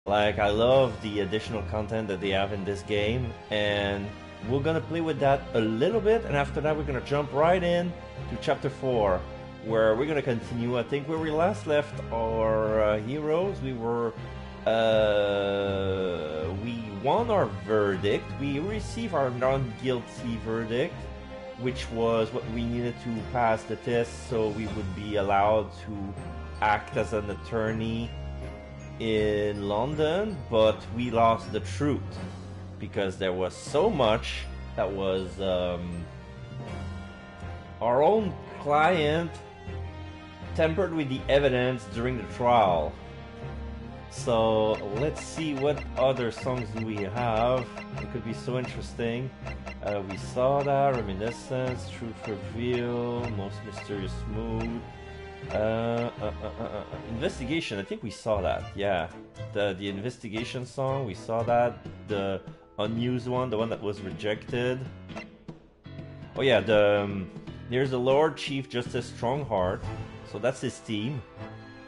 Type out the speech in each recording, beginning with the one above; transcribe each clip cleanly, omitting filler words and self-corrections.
Like, I love the additional content that they have in this game, and we're gonna play with that a little bit, and after that we're gonna jump right in to chapter 4, where we're gonna continue, I think, where we last left our heroes. We won our verdict. We received our non-guilty verdict, which was what we needed to pass the test so we would be allowed to act as an attorney in London, but we lost the truth because there was so much that was our own client tampered with the evidence during the trial. So let's see what other songs do we have. It could be so interesting. We saw that, Reminiscence, Truth Reveal, Most Mysterious Mood. Investigation, I think we saw that, yeah. The investigation song, we saw that. The unused one, the one that was rejected. Oh yeah, there's the Lord Chief Justice Strongheart. So that's his team.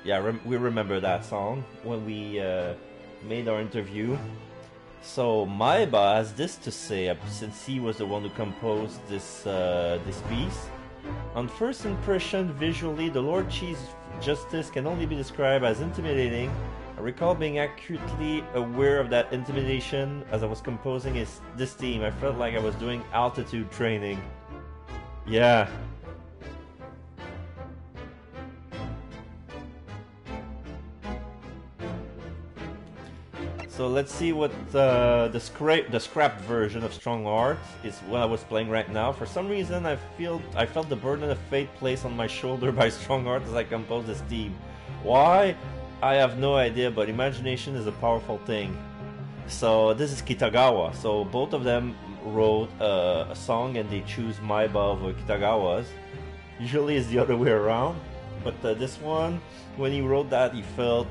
Yeah, we remember that song when we made our interview. So Maiba has this to say, since he was the one who composed this piece. On first impression, visually, the Lord Chief Justice can only be described as intimidating. I recall being acutely aware of that intimidation as I was composing this theme. I felt like I was doing altitude training. Yeah. So let's see what the scrapped version of Strongheart is what I was playing right now. For some reason, I felt the burden of fate placed on my shoulder by Strongheart as I composed this theme. Why? I have no idea, but imagination is a powerful thing. So this is Kitagawa. So both of them wrote a song and they choose Maiba over Kitagawa's. Usually it's the other way around, but this one, when he wrote that, he felt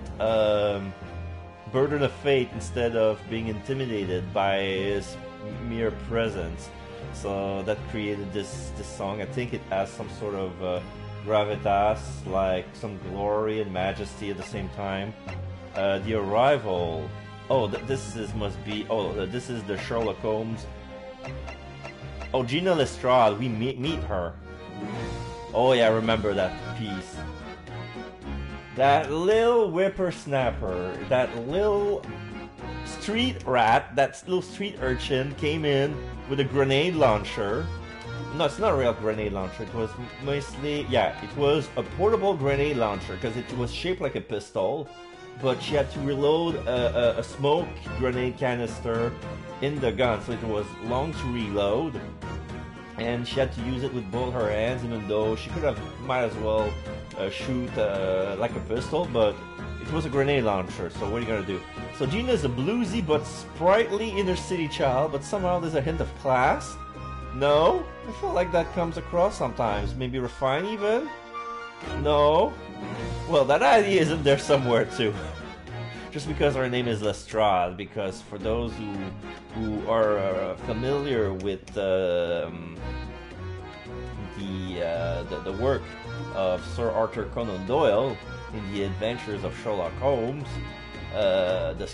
burden of fate instead of being intimidated by his mere presence. So that created this song. I think it has some sort of gravitas, like some glory and majesty at the same time. The Arrival. Oh, this must be. Oh, this is the Sherlock Holmes. Oh, Gina Lestrade. We meet her. Oh yeah, I remember that piece. That little whippersnapper, that little street rat, that little street urchin came in with a grenade launcher. No, it's not a real grenade launcher. It was mostly, yeah, it was a portable grenade launcher because it was shaped like a pistol, but she had to reload a smoke grenade canister in the gun, so it was long to reload. And she had to use it with both her hands, even though she might as well shoot like a pistol, but it was a grenade launcher, so what are you gonna do? So Gina is a bluesy but sprightly inner city child, but somehow there's a hint of class. No? I feel like that comes across sometimes. Maybe refined even? No? Well, that idea isn't there somewhere too. Just because her name is Lestrade, because for those who are familiar with the work of Sir Arthur Conan Doyle in the Adventures of Sherlock Holmes, the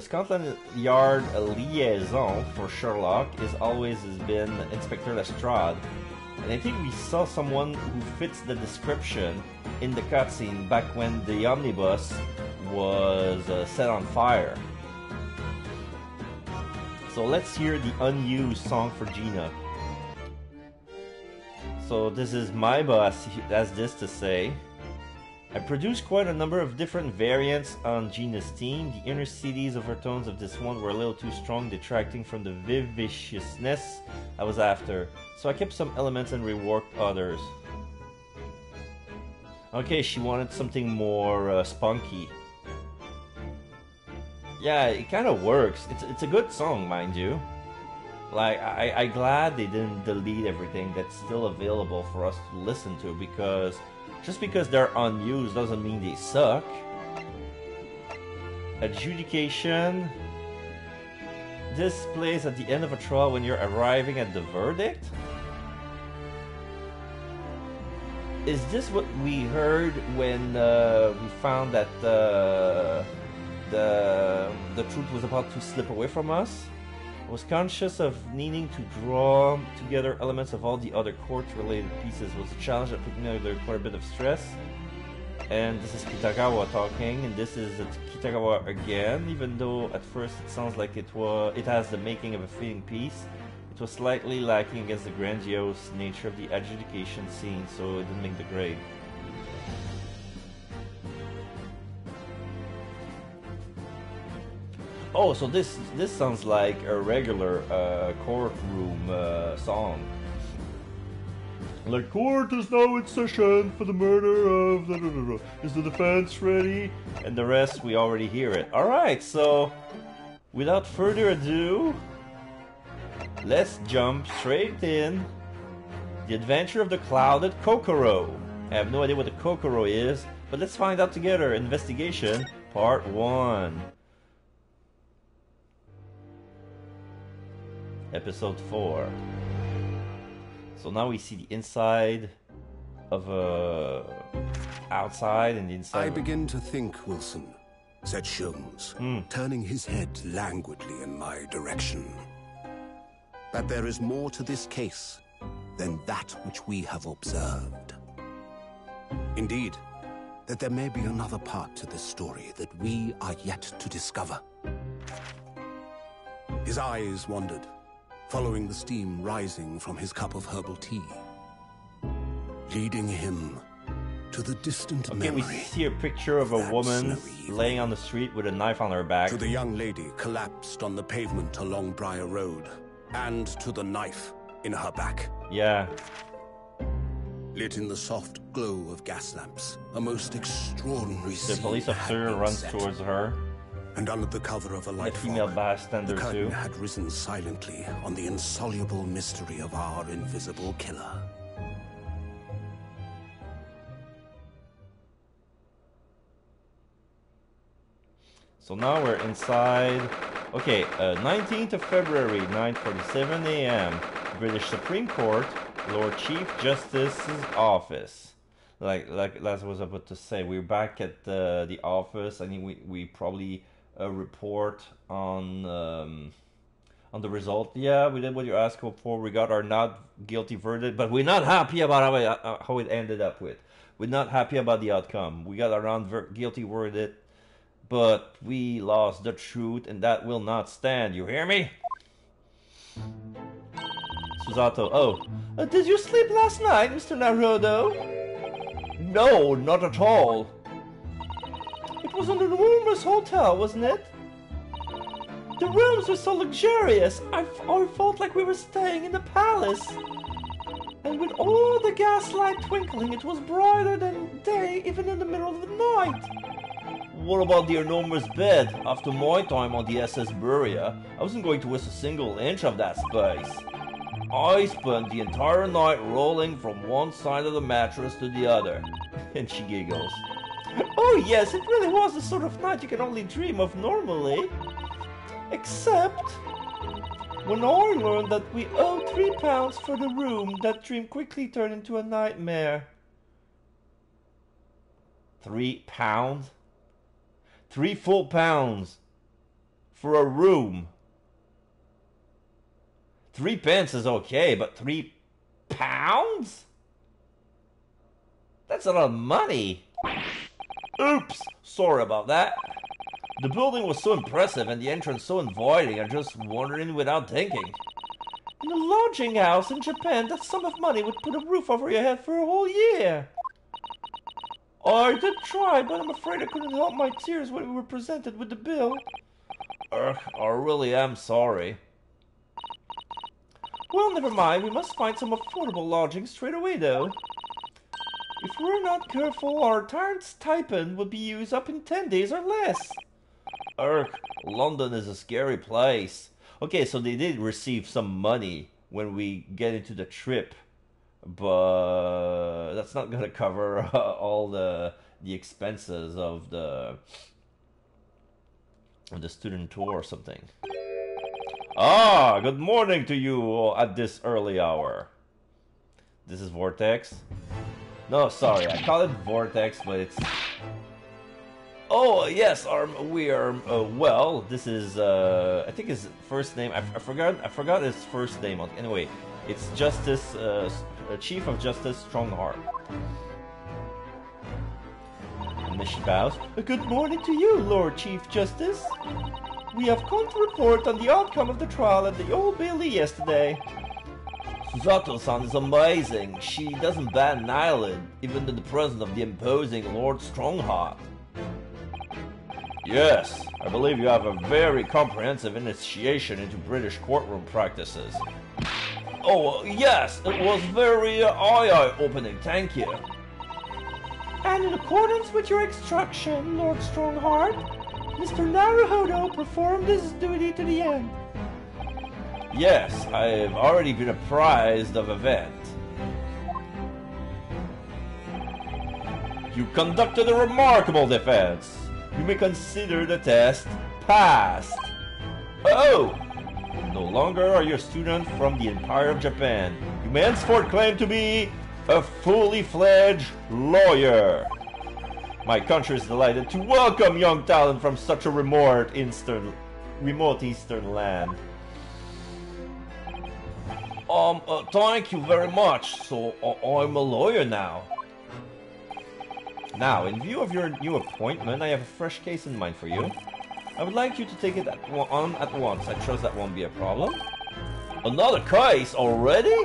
Scotland Yard liaison for Sherlock has always been Inspector Lestrade, and I think we saw someone who fits the description in the cutscene back when the omnibus was set on fire. So let's hear the unused song for Gina. So this is Maiba has this to say. I produced quite a number of different variants on Gina's theme. The inner cities overtones of this one were a little too strong, detracting from the vivaciousness I was after. So I kept some elements and reworked others. Okay, she wanted something more spunky. Yeah, it kind of works. It's a good song, mind you. Like, I'm glad they didn't delete everything that's still available for us to listen to, because just because they're unused doesn't mean they suck. Adjudication. This plays at the end of a trial when you're arriving at the verdict. Is this what we heard when we found that the the truth was about to slip away from us. I was conscious of needing to draw together elements of all the other court-related pieces. It was a challenge that put me under quite a bit of stress. And this is Kitagawa talking, and this is Kitagawa again. Even though at first it sounds like it has the making of a fitting piece, it was slightly lacking against the grandiose nature of the adjudication scene, so it didn't make the grade. Oh, so this sounds like a regular courtroom song. Like, court is now in session for the murder of... Is the defense ready? And the rest, we already hear it. Alright, so without further ado, let's jump straight in. The Adventure of the Clouded Kokoro. I have no idea what the Kokoro is, but let's find out together. Investigation, Part 1. Episode 4. So now we see the inside of outside and the inside. I begin to think, Wilson, said Sholmes, turning his head languidly in my direction, that there is more to this case than that which we have observed. Indeed, that there may be another part to this story that we are yet to discover. His eyes wandered, following the steam rising from his cup of herbal tea, leading him to the distant memory. We see a picture of a woman laying on the street with a knife on her back. To the young lady collapsed on the pavement along Briar Road, and to the knife in her back. Yeah. Lit in the soft glow of gas lamps, a most extraordinary scene. The police officer runs towards her. And under the cover of a light female bystander the curtain too. had risen silently on the insoluble mystery of our invisible killer. So now we're inside. Okay, 19th of February, 9:47 a.m. British Supreme Court, Lord Chief Justice's office. Like that's what I was about to say. We're back at the office. I think we probably report on the result. Yeah, we did what you asked for. We got our not guilty verdict, but we're not happy about how it ended up with. We're not happy about the outcome. We got our non-guilty verdict, but we lost the truth, and that will not stand. You hear me? Susato. Oh, did you sleep last night, Mr. Naruto? No, not at all. It was an enormous hotel, wasn't it? The rooms were so luxurious. I felt like we were staying in the palace. And with all the gaslight twinkling, it was brighter than day, even in the middle of the night. What about the enormous bed? After my time on the SS Buria, I wasn't going to waste a single inch of that space. I spent the entire night rolling from one side of the mattress to the other. And she giggles. Oh yes, it really was the sort of night you can only dream of normally. Except when I learned that we owed £3 for the room, that dream quickly turned into a nightmare. £3? 3 full pounds for a room. 3 pence is okay, but £3? That's a lot of money. Oops, sorry about that. The building was so impressive and the entrance so inviting, I just wandered in without thinking. In a lodging house in Japan, that sum of money would put a roof over your head for a whole year. I did try, but I'm afraid I couldn't help my tears when we were presented with the bill. I really am sorry. Well, never mind. We must find some affordable lodging straight away, though. If we're not careful, our entire stipend will be used up in 10 days or less. London is a scary place. Okay, so they did receive some money when we get into the trip, but that's not gonna cover all the expenses of the student tour or something. Ah, good morning to you at this early hour. This is Vortex. No, sorry, I call it Vortex, but it's... Oh, yes, we are, well, this is, I think his first name, I forgot his first name. Anyway, it's Justice, Chief of Justice Strongheart. And she bows. Good morning to you, Lord Chief Justice. We have come to report on the outcome of the trial at the Old Bailey yesterday. Susato-san is amazing. She doesn't bat an eyelid, even in the presence of the imposing Lord Strongheart. Yes, I believe you have a very comprehensive initiation into British courtroom practices. Oh, yes, it was very eye-opening, thank you. And in accordance with your instruction, Lord Strongheart, Mr. Naruhodo performed his duty to the end. Yes, I've already been apprised of event. You conducted a remarkable defense. You may consider the test passed. Oh! No longer are you a student from the Empire of Japan. You may henceforth claim to be a fully fledged lawyer. My country is delighted to welcome young talent from such a remote eastern land. Thank you very much. So, I'm a lawyer now. Now, in view of your new appointment, I have a fresh case in mind for you. I would like you to take it on at once. I trust that won't be a problem. Another case already?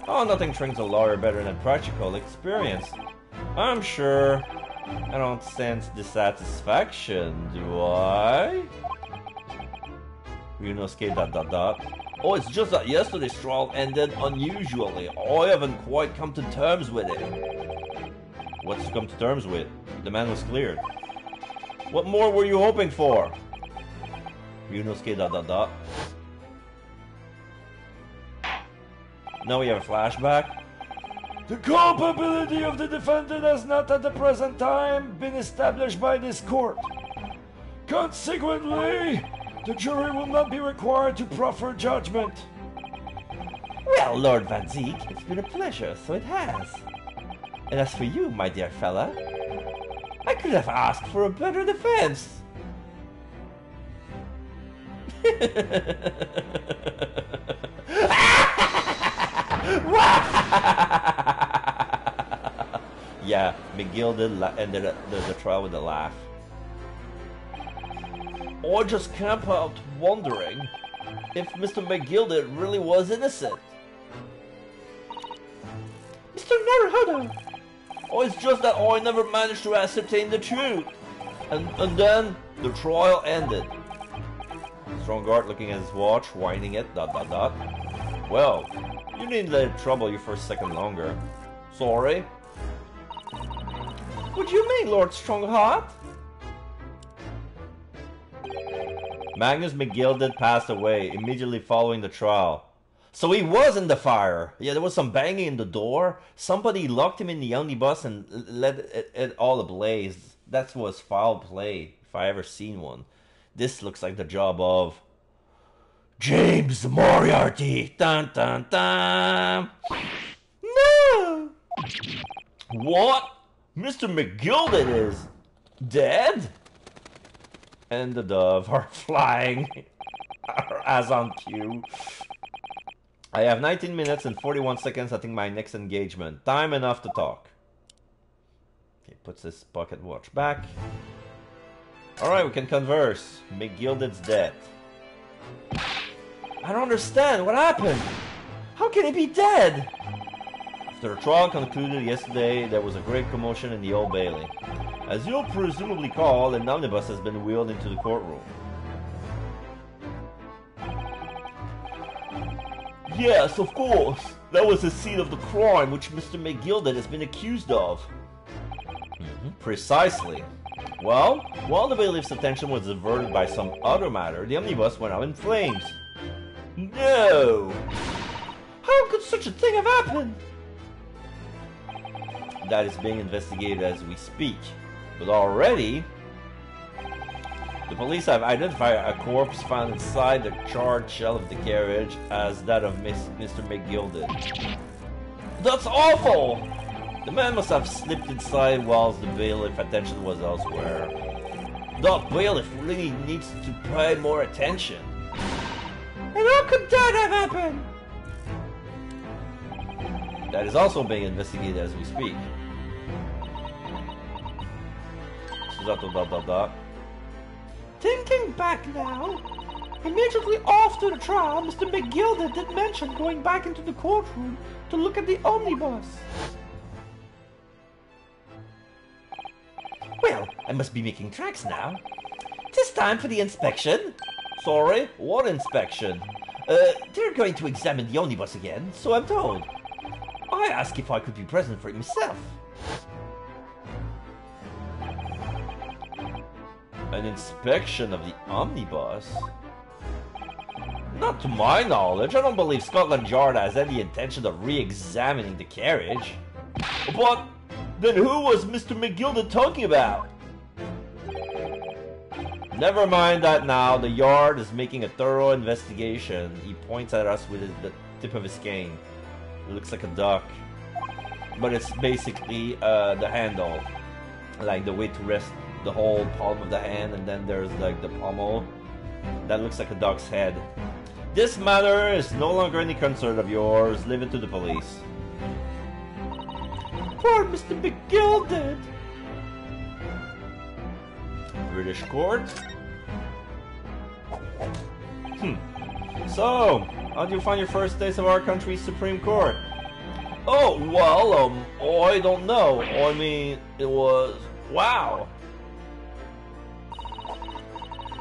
Oh, nothing trains a lawyer better than practical experience. I'm sure I don't sense dissatisfaction, do I? Ryunosuke ... Oh, it's just that yesterday's trial ended unusually. I haven't quite come to terms with it. What's to come to terms with? The man was cleared. What more were you hoping for? Ryunosuke ... Now we have a flashback. The culpability of the defendant has not at the present time been established by this court. Consequently, the jury will not be required to proffer judgment. Well, Lord Van Zeek, it's been a pleasure, so it has. And as for you, my dear fella, I could have asked for a better defense. Yeah, McGill ended the trial with a laugh. I just can't help wondering if Mr. McGilded really was innocent. Mr. Naruhodo! Oh, it's just that I never managed to ascertain the truth. And then the trial ended. Strongheart looking at his watch, winding it, ... Well, you needn't let it trouble you for a second longer. Sorry. What do you mean, Lord Strongheart? Magnus McGilded passed away immediately following the trial. So he was in the fire. Yeah, there was some banging in the door. Somebody locked him in the omnibus and let it all ablaze. That was foul play, if I ever seen one. This looks like the job of James Moriarty. Dun dun dun. No. What? Mr. McGilded is dead? And the dove are flying as on cue. I have 19 minutes and 41 seconds until my next engagement. Time enough to talk. Okay, puts his pocket watch back. Alright, we can converse. McGilded's dead. I don't understand. What happened? How can he be dead? After the trial concluded yesterday, there was a great commotion in the Old Bailey. As you'll presumably call, an omnibus has been wheeled into the courtroom. Yes, of course. That was the scene of the crime which Mr. McGilded has been accused of. Precisely. Well, while the bailiff's attention was diverted by some other matter, the omnibus went out in flames. No! How could such a thing have happened? That is being investigated as we speak. But already, the police have identified a corpse found inside the charred shell of the carriage as that of Mr. McGilded. That's awful! The man must have slipped inside whilst the bailiff's attention was elsewhere. The bailiff really needs to pay more attention. And how could that have happened? That is also being investigated as we speak. Thinking back now, immediately after the trial, Mr. McGilda did mention going back into the courtroom to look at the omnibus. Well, I must be making tracks now. Tis time for the inspection. Sorry, what inspection? They're going to examine the omnibus again, so I'm told. I asked if I could be present for it myself. An inspection of the omnibus? Not to my knowledge. I don't believe Scotland Yard has any intention of re-examining the carriage. But then who was Mr. McGilda talking about? Never mind that now. The Yard is making a thorough investigation. He points at us with the tip of his cane. It looks like a duck. But it's basically the handle. Like the way to rest the whole palm of the hand, and then there's like the pommel. That looks like a duck's head. This matter is no longer any concern of yours. Leave it to the police. Poor Mr. McGilda. British court? So, how do you find your first days of our country's Supreme Court? Oh, well, I don't know. I mean, it was... wow.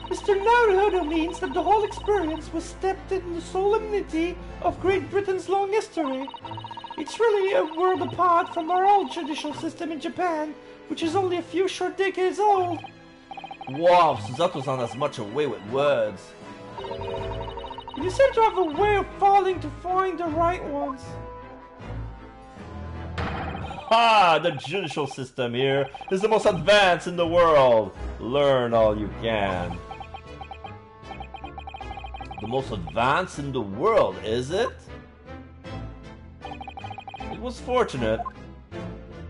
Mr. Naruhodo means that the whole experience was steeped in the solemnity of Great Britain's long history. It's really a world apart from our old judicial system in Japan, which is only a few short decades old. Wow, Suzato's-san has much a way with words. You seem to have a way of failing to find the right ones. Ha! The judicial system here is the most advanced in the world. Learn all you can. The most advanced in the world, is it? It was fortunate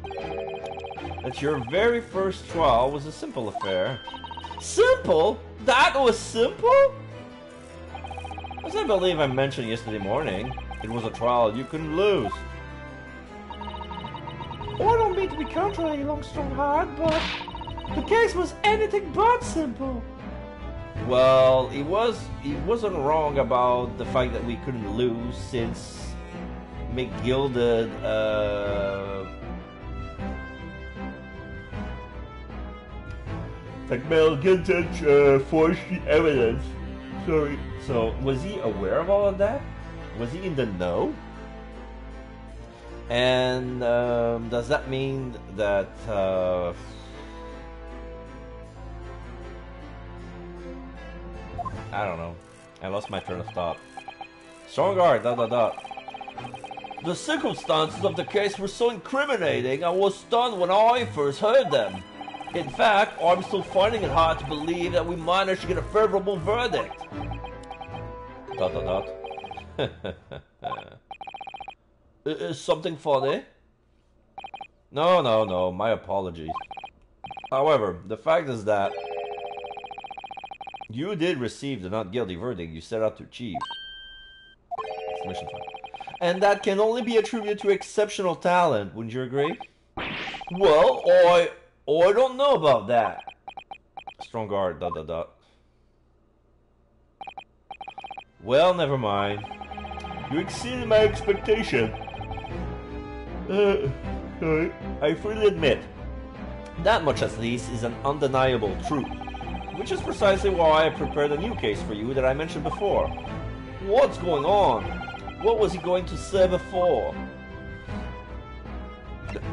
that your very first trial was a simple affair. Simple? That was simple? As I believe I mentioned yesterday morning, it was a trial you couldn't lose. Oh, I don't mean to be contrary, Longstrong-Hard, but the case was anything but simple. Well, he wasn't wrong about the fact that we couldn't lose since McGilda, forged the evidence. Sorry. So, was he aware of all of that? Was he in the know? And does that mean that I don't know. I lost my train of thought. Strong-Guard, ... The circumstances of the case were so incriminating, I was stunned when I first heard them. In fact, I'm still finding it hard to believe that we managed to get a favorable verdict. ... Is something funny? No, my apologies. However, the fact is that you did receive the not guilty verdict you set out to achieve. And that can only be attributed to exceptional talent, wouldn't you agree? Well, I don't know about that. Strong-Guard, ... Well, never mind. You exceeded my expectation. Sorry. I freely admit, that much at least is an undeniable truth. Which is precisely why I prepared a new case for you that I mentioned before. What's going on? What was he going to say before?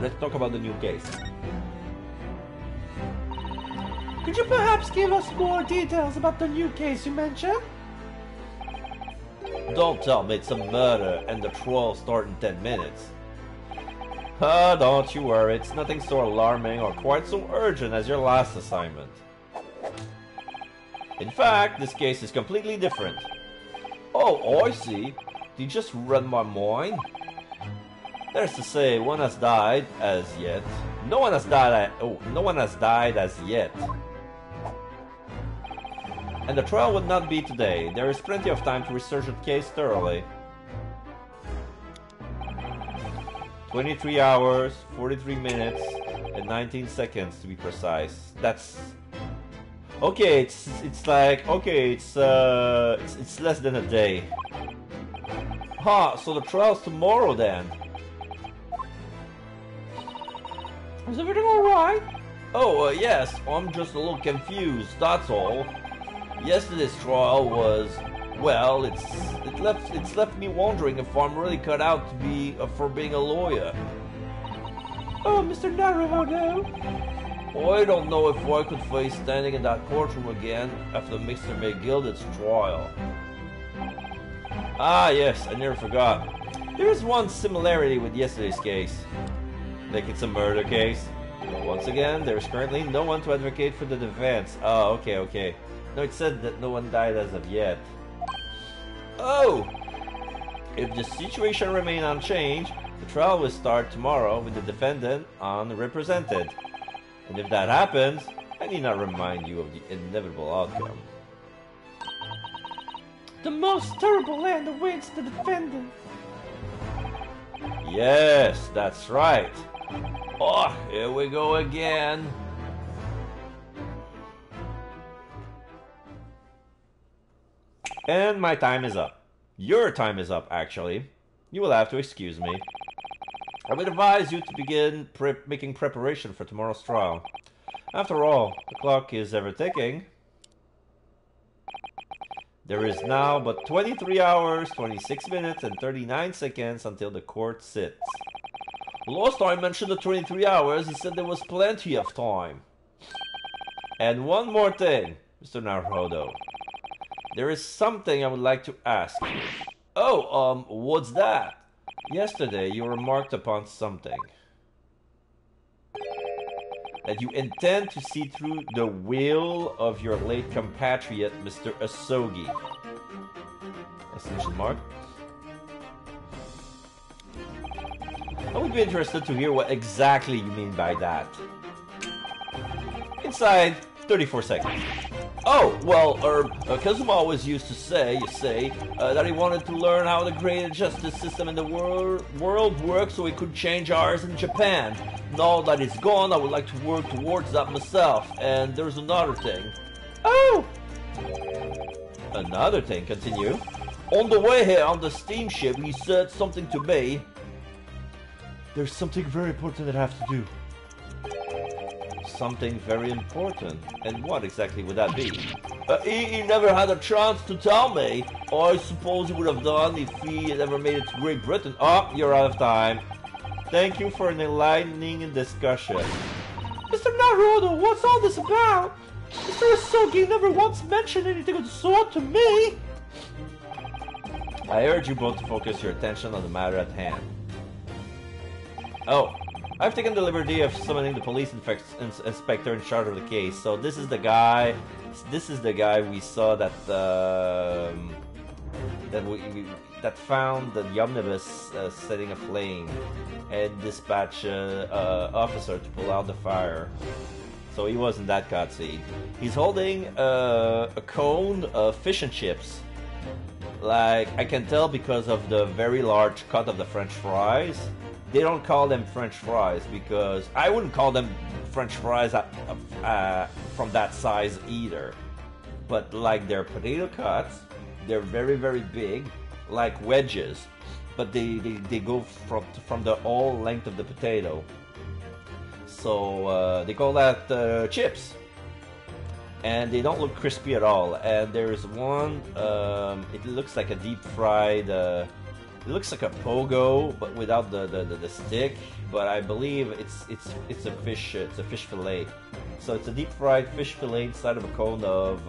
Let's talk about the new case. Could you perhaps give us more details about the new case you mentioned? Don't tell me it's a murder and the trial starts in 10 minutes. Don't you worry, it's nothing so alarming or quite so urgent as your last assignment. In fact, this case is completely different. Oh, I see. Did you just read my mind? There's to say, one has died as yet. No one has died as yet. And the trial would not be today. There is plenty of time to research the case thoroughly. 23 hours, 43 minutes, and 19 seconds to be precise. That's... Okay, it's like... Okay, it's less than a day. Huh, so the trial's tomorrow then. Is everything alright? Oh, yes, I'm just a little confused, that's all. Yesterday's trial was, well, it's left me wondering if I'm really cut out to be for being a lawyer. Oh, Mr. Naruhodo. I don't know if I could face standing in that courtroom again after Mr. McGilded's trial. Ah, yes, I never forgot. There is one similarity with yesterday's case. Like it's a murder case. Once again, there is currently no one to advocate for the defense. Oh, okay. No, it said that no one died as of yet. Oh! If the situation remains unchanged, the trial will start tomorrow with the defendant unrepresented. And if that happens, I need not remind you of the inevitable outcome. The most terrible end awaits the defendant. Yes, that's right. Oh, here we go again. And my time is up. Your time is up, actually. You will have to excuse me. I would advise you to begin making preparation for tomorrow's trial. After all, the clock is ever ticking. There is now but 23 hours, 26 minutes, and 39 seconds until the court sits. Last time I mentioned the 23 hours, he said there was plenty of time. And one more thing, Mr. Naruhodo. There is something I would like to ask you. Oh, what's that? Yesterday you remarked upon something. That you intend to see through the will of your late compatriot, Mr. Asogi. Exclamation mark. I would be interested to hear what exactly you mean by that. Inside 34 seconds. Oh, well, Kazuma always used to say, that he wanted to learn how the great justice system in the world works so he could change ours in Japan. Now that it's gone, I would like to work towards that myself. And there's another thing. Oh! Another thing, continue. On the way here on the steamship, he said something to me. There's something very important that I have to do. Something very important? And what exactly would that be? He never had a chance to tell me. I suppose he would have done if he had ever made it to Great Britain. Oh, you're out of time. Thank you for an enlightening discussion. Mr. Naruhodo, what's all this about? Mr. Asogi never once mentioned anything of the sort to me. I urge you both to focus your attention on the matter at hand. Oh, I've taken the liberty of summoning the police inspector in charge of the case. So this is the guy. This is the guy we saw that that found the omnibus setting aflame and dispatched officer to pull out the fire. So he was in that cutscene. He's holding a cone of fish and chips. Like I can tell because of the very large cut of the French fries. They don't call them French fries because I wouldn't call them French fries from that size either. But like they're potato cuts, they're very, very big, like wedges. But they go from the whole length of the potato. So they call that chips. And they don't look crispy at all. And there's one, it looks like a deep fried... It looks like a pogo, but without the stick. But I believe it's a fish fillet. So it's a deep fried fish fillet inside of a cone of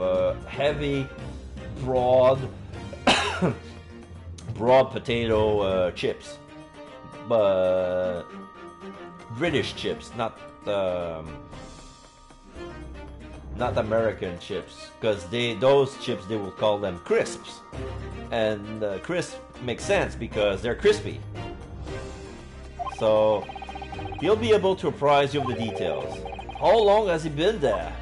heavy, broad potato chips, but British chips, not American chips, because those chips they will call them crisps, and crisp makes sense because they're crispy. So he'll be able to apprise you of the details. How long has he been there?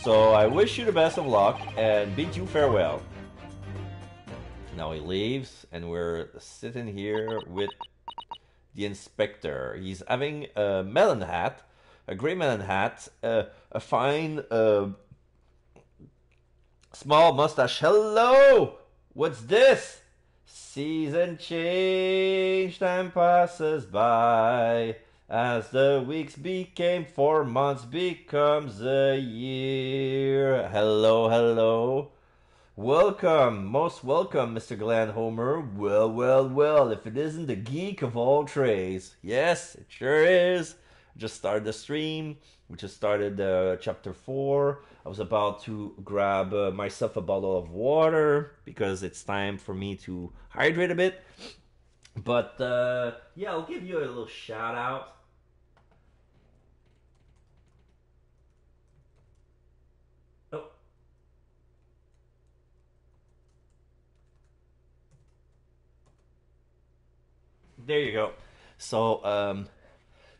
So I wish you the best of luck and bid you farewell. Now he leaves, and we're sitting here with the inspector. He's having a melon hat, a gray melon hat, a fine small mustache. Hello! What's this? Season change, time passes by. As the weeks became 4 months becomes a year. Hello, hello. Welcome, most welcome, Mr. Glenn Homer. Well, well, well, if it isn't the geek of all trades. Yes, it sure is. Just started the stream. We just started chapter 4. I was about to grab myself a bottle of water because it's time for me to hydrate a bit. But yeah, I'll give you a little shout out. Oh. There you go. So,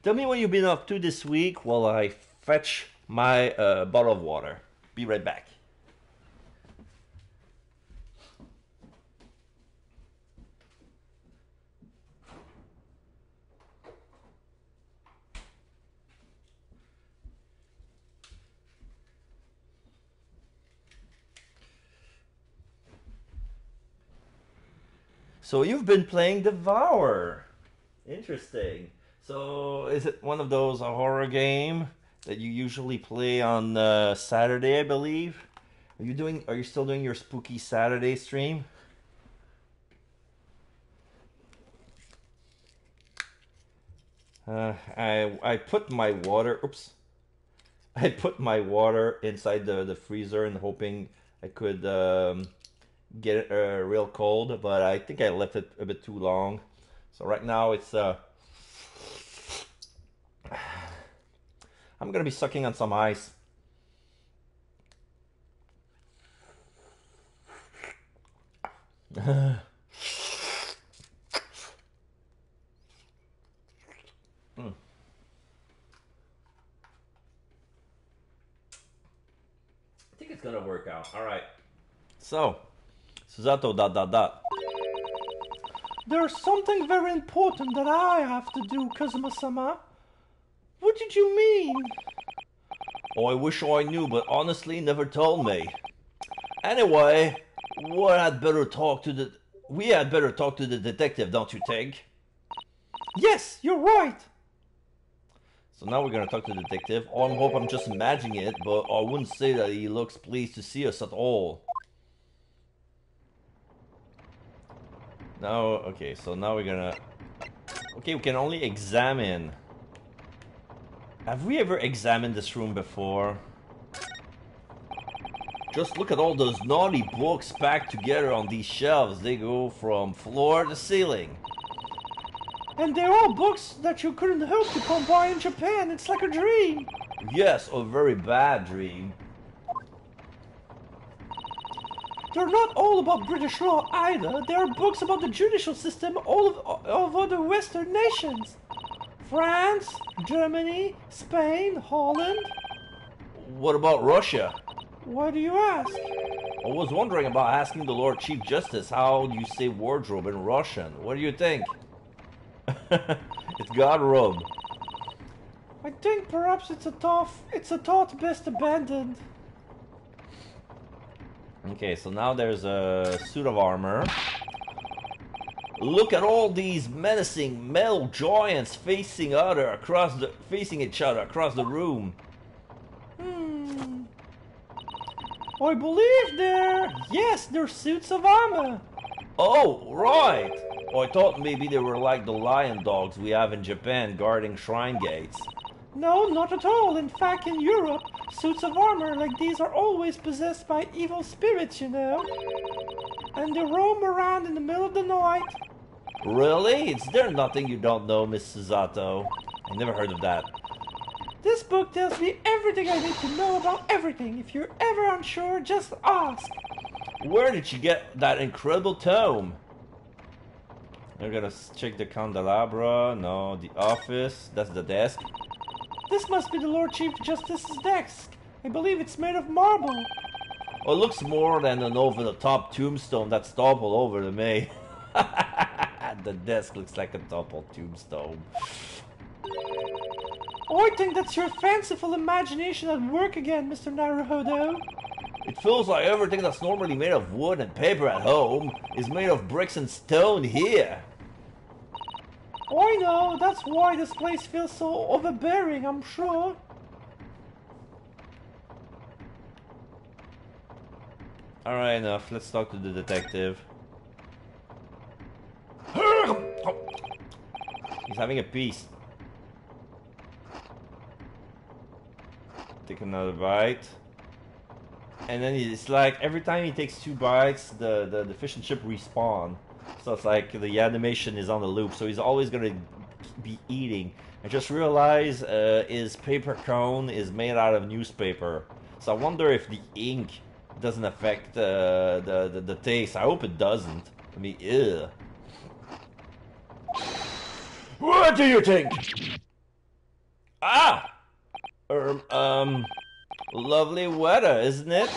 tell me what you've been up to this week while I fetch my bottle of water. Be right back. So you've been playing Devour. Interesting. So is it one of those a horror game that you usually play on Saturday, I believe? Are you still doing your spooky Saturday stream? I put my water. Oops. I put my water inside the freezer and hoping I could get it real cold, but I think I left it a bit too long. So right now it's I'm gonna be sucking on some ice. I think it's gonna work out. All right. So, Susato ... There's something very important that I have to do, Kazuma-sama. What did you mean? Oh, I wish I knew, but honestly, never told me. Anyway, we had better talk to the detective, don't you think? Yes, you're right. So now we're gonna talk to the detective. Oh, I hope I'm just imagining it, but I wouldn't say that he looks pleased to see us at all. Now, okay, so now we're gonna... Okay, we can only examine. Have we ever examined this room before? Just look at all those naughty books packed together on these shelves. They go from floor to ceiling. And they're all books that you couldn't hope to come by in Japan. It's like a dream. Yes, a very bad dream. They're not all about British law either. There are books about the judicial system of other Western nations. France, Germany, Spain, Holland. What about Russia? Why do you ask? I was wondering about asking the Lord Chief Justice how you say wardrobe in Russian. What do you think? It's garderobe. I think perhaps it's a thought best abandoned. Okay, so now there's a suit of armor. Look at all these menacing metal giants facing each other across the room. I believe they're suits of armor. Oh, right. Oh, I thought maybe they were like the lion dogs we have in Japan guarding shrine gates. No, not at all. In fact, in Europe, suits of armor like these are always possessed by evil spirits, you know. And they roam around in the middle of the night. Really? Is there nothing you don't know, Miss Susato? I never heard of that. This book tells me everything I need to know about everything. If you're ever unsure, just ask. Where did you get that incredible tome? We're gonna check the candelabra. No, the office. That's the desk. This must be the Lord Chief Justice's desk. I believe it's made of marble. Well, it looks more than an over-the-top tombstone that's toppled over to me. The desk looks like a toppled tombstone. I think that's your fanciful imagination at work again, Mr. Naruhodo. It feels like everything that's normally made of wood and paper at home is made of bricks and stone here. I know, that's why this place feels so overbearing, I'm sure. Alright, enough. Let's talk to the detective. He's having a piece. Take another bite. And then it's like every time he takes 2 bites, the fish and chip respawn. So it's like the animation is on the loop. So he's always gonna be eating. I just realized his paper cone is made out of newspaper. So I wonder if the ink doesn't affect the taste. I hope it doesn't. I mean, ew. What do you think? Ah! Lovely weather, isn't it?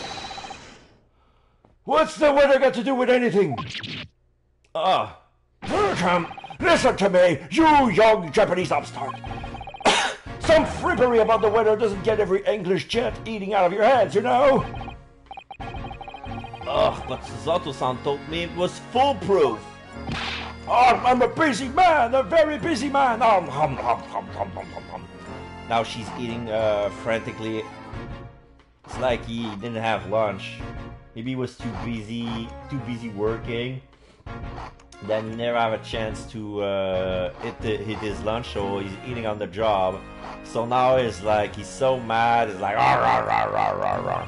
What's the weather got to do with anything? Ah. Listen to me, you young Japanese upstart. Some frippery about the weather doesn't get every English jet eating out of your heads, you know? Ugh, but Zato-san told me it was foolproof. Oh, I'm a busy man, a very busy man. Now she's eating frantically. It's like he didn't have lunch. Maybe he was too busy working. Then he never have a chance to hit his lunch, so he's eating on the job. So now it's like he's so mad. It's like rah, rah, rah, rah, rah, rah.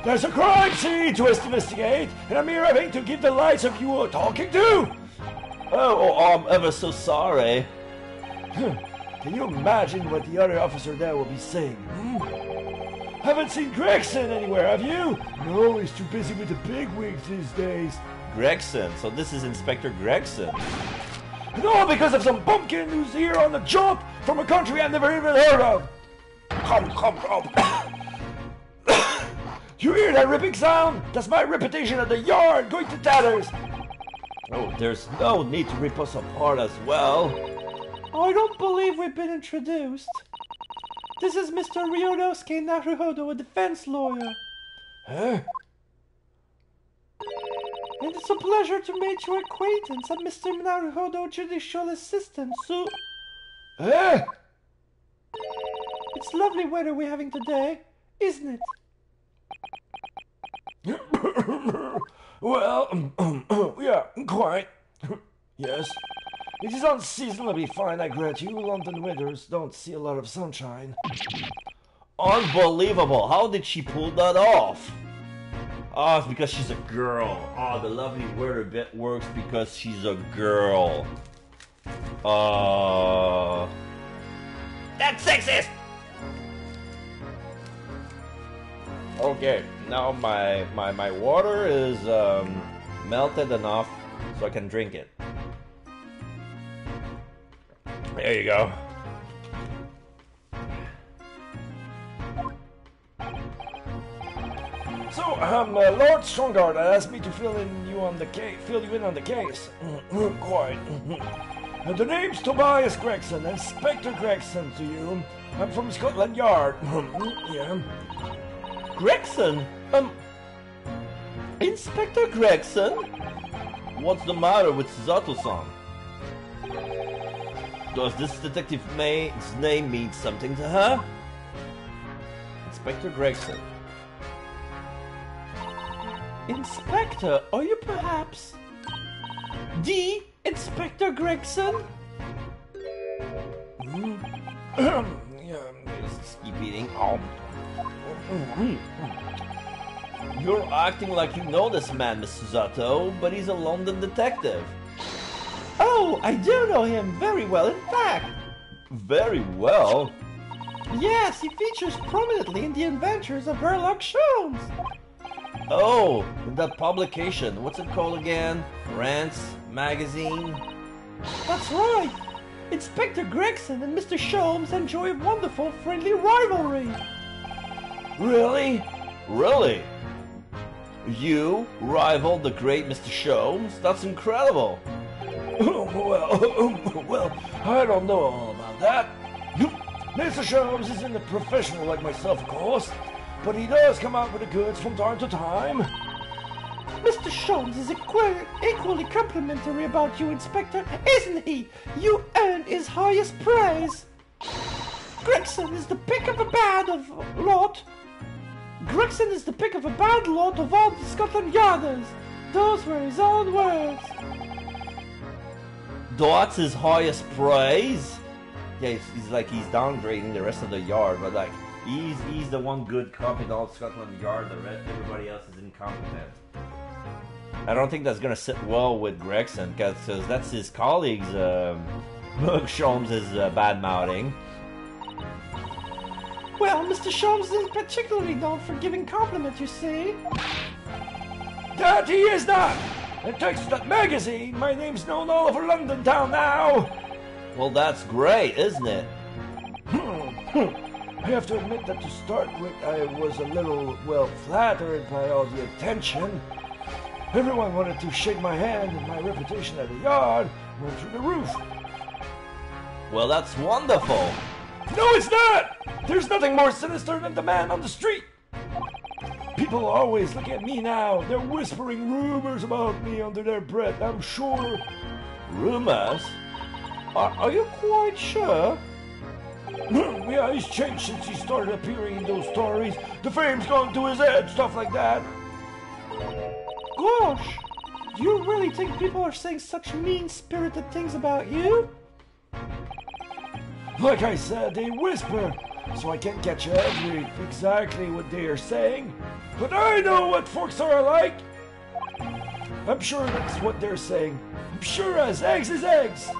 There's a crime scene to investigate, and I'm here having to give the lights of you are talking to. Oh, I'm ever so sorry. Can you imagine what the other officer there will be saying? Haven't seen Gregson anywhere, have you? No, he's too busy with the bigwigs these days. Gregson? So this is Inspector Gregson. No, because of some bumpkin who's here on the job from a country I've never even heard of. Come. You hear that ripping sound? That's my reputation at the yard going to tatters. Oh, there's no need to rip us apart as well. I don't believe we've been introduced. This is Mr. Ryunosuke Naruhodo, a defense lawyer. Huh? And it's a pleasure to make your acquaintance. I'm Mr. Naruhodo, judicial assistant, so... Huh? It's lovely weather we're having today, isn't it? Well, yeah, quite. Yes. It is unseasonably fine, I grant you. London winters don't see a lot of sunshine. Unbelievable! How did she pull that off? Oh, it's because she's a girl. Oh, the lovely weather bit works because she's a girl. That's sexist! Okay, now my water is melted enough so I can drink it. There you go. So, Lord Strongard asked me to fill you in on the case. Quite. The name's Tobias Gregson, Inspector Gregson to you. I'm from Scotland Yard. Yeah. Gregson? Inspector Gregson? What's the matter with Zato-san? Does this detective's name mean something to her? Inspector Gregson. Inspector, are you perhaps the Inspector Gregson? Yeah, just keep eating. You're acting like you know this man, Mr. Zato, but he's a London detective. Oh, I do know him very well, in fact. Very well? Yes, he features prominently in the adventures of Sherlock Holmes. Oh, in that publication. What's it called again? Rants Magazine? That's right. Inspector Gregson and Mr. Sholmes enjoy a wonderful friendly rivalry. Really? Really? You rivaled the great Mr. Sholmes? That's incredible. Well, I don't know all about that. Mr. Sholmes isn't a professional like myself, of course, but he does come out with the goods from time to time. Mr. Sholmes is equally complimentary about you, Inspector, isn't he? You earned his highest praise. Gregson is the pick of a bad lot. Gregson is the pick of a bad lot of all the Scotland Yarders. Those were his own words. That's his highest praise? Yeah, he's like he's downgrading the rest of the yard, but like he's the one good cop in all Scotland Yard. Everybody else is incompetent. I don't think that's gonna sit well with Gregson, because that's his colleagues. Sholmes is bad mouthing. Well, Mr. Sholmes is particularly known for giving compliments, you see. That he is not! And thanks to that magazine, my name's known all over London town now! Well, that's great, isn't it? I have to admit that to start with, I was a little, well, flattered by all the attention. Everyone wanted to shake my hand, and my reputation at the yard went through the roof. Well, that's wonderful. No, it's not! There's nothing more sinister than the man on the street. People always look at me now. They're whispering rumors about me under their breath, I'm sure. Rumors? Are you quite sure? Yeah, he's changed since he started appearing in those stories. The fame's gone to his head, stuff like that. Gosh, do you really think people are saying such mean-spirited things about you? Like I said, they whisper, so I can't catch exactly what they are saying. But I know what folks are like. I'm sure that's what they're saying. I'm sure as eggs is eggs.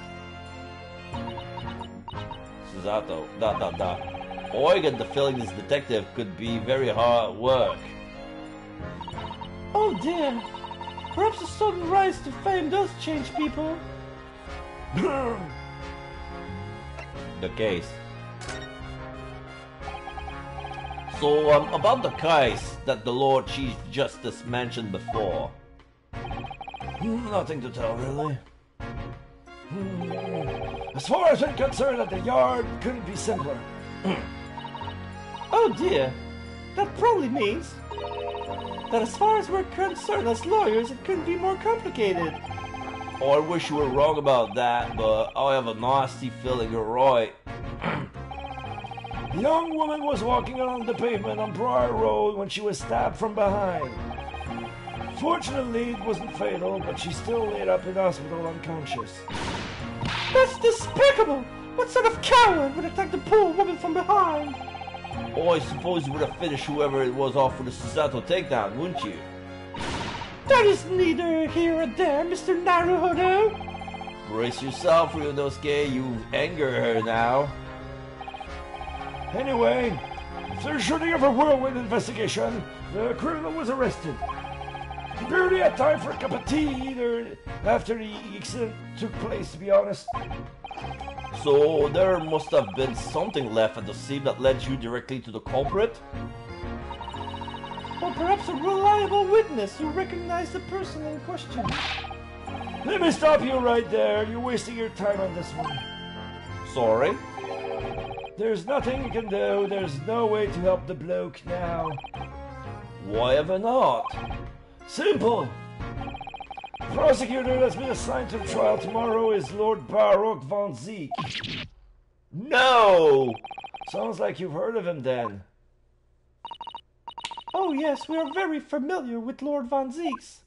Susato, I get the feeling this detective could be very hard work. Oh dear. Perhaps a sudden rise to fame does change people. The case. So, about the case that the Lord Chief Justice mentioned before. Nothing to tell, really. As far as I'm concerned, at the yard couldn't be simpler. Oh dear. That probably means that as far as we're concerned as lawyers, it couldn't be more complicated. Oh, I wish you were wrong about that, but I have a nasty feeling you're right. The young woman was walking along the pavement on Briar Road when she was stabbed from behind. Fortunately, it wasn't fatal, but she's still laid up in hospital unconscious. That's despicable! What sort of coward would attack the poor woman from behind? Oh, I suppose you would have finished whoever it was off with a Susato takedown, wouldn't you? That is neither here or there, Mr. Naruhodo! Brace yourself, Ryunosuke, you've angered her now. Anyway, if they're shooting of a whirlwind investigation, the criminal was arrested. He barely had time for a cup of tea either after the accident took place, to be honest. So there must have been something left at the scene that led you directly to the culprit? Or perhaps a reliable witness who recognized the person in question. Let me stop you right there. You're wasting your time on this one. Sorry? There's nothing you can do. There's no way to help the bloke now. Why ever not? Simple. The prosecutor that's been assigned to the trial tomorrow is Lord Baroque von Zeke. No! Sounds like you've heard of him then. Oh yes, we are very familiar with Lord von Zeeks.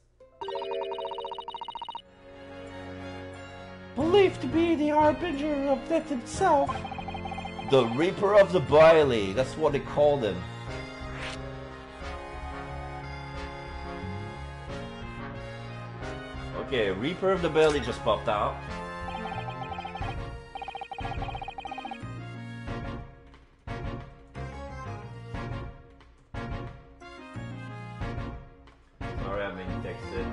Believed to be the harbinger of death himself. The Reaper of the Bailey, that's what they called him. Okay, Reaper of the Bailey just popped out. Sorry, I'm being texted.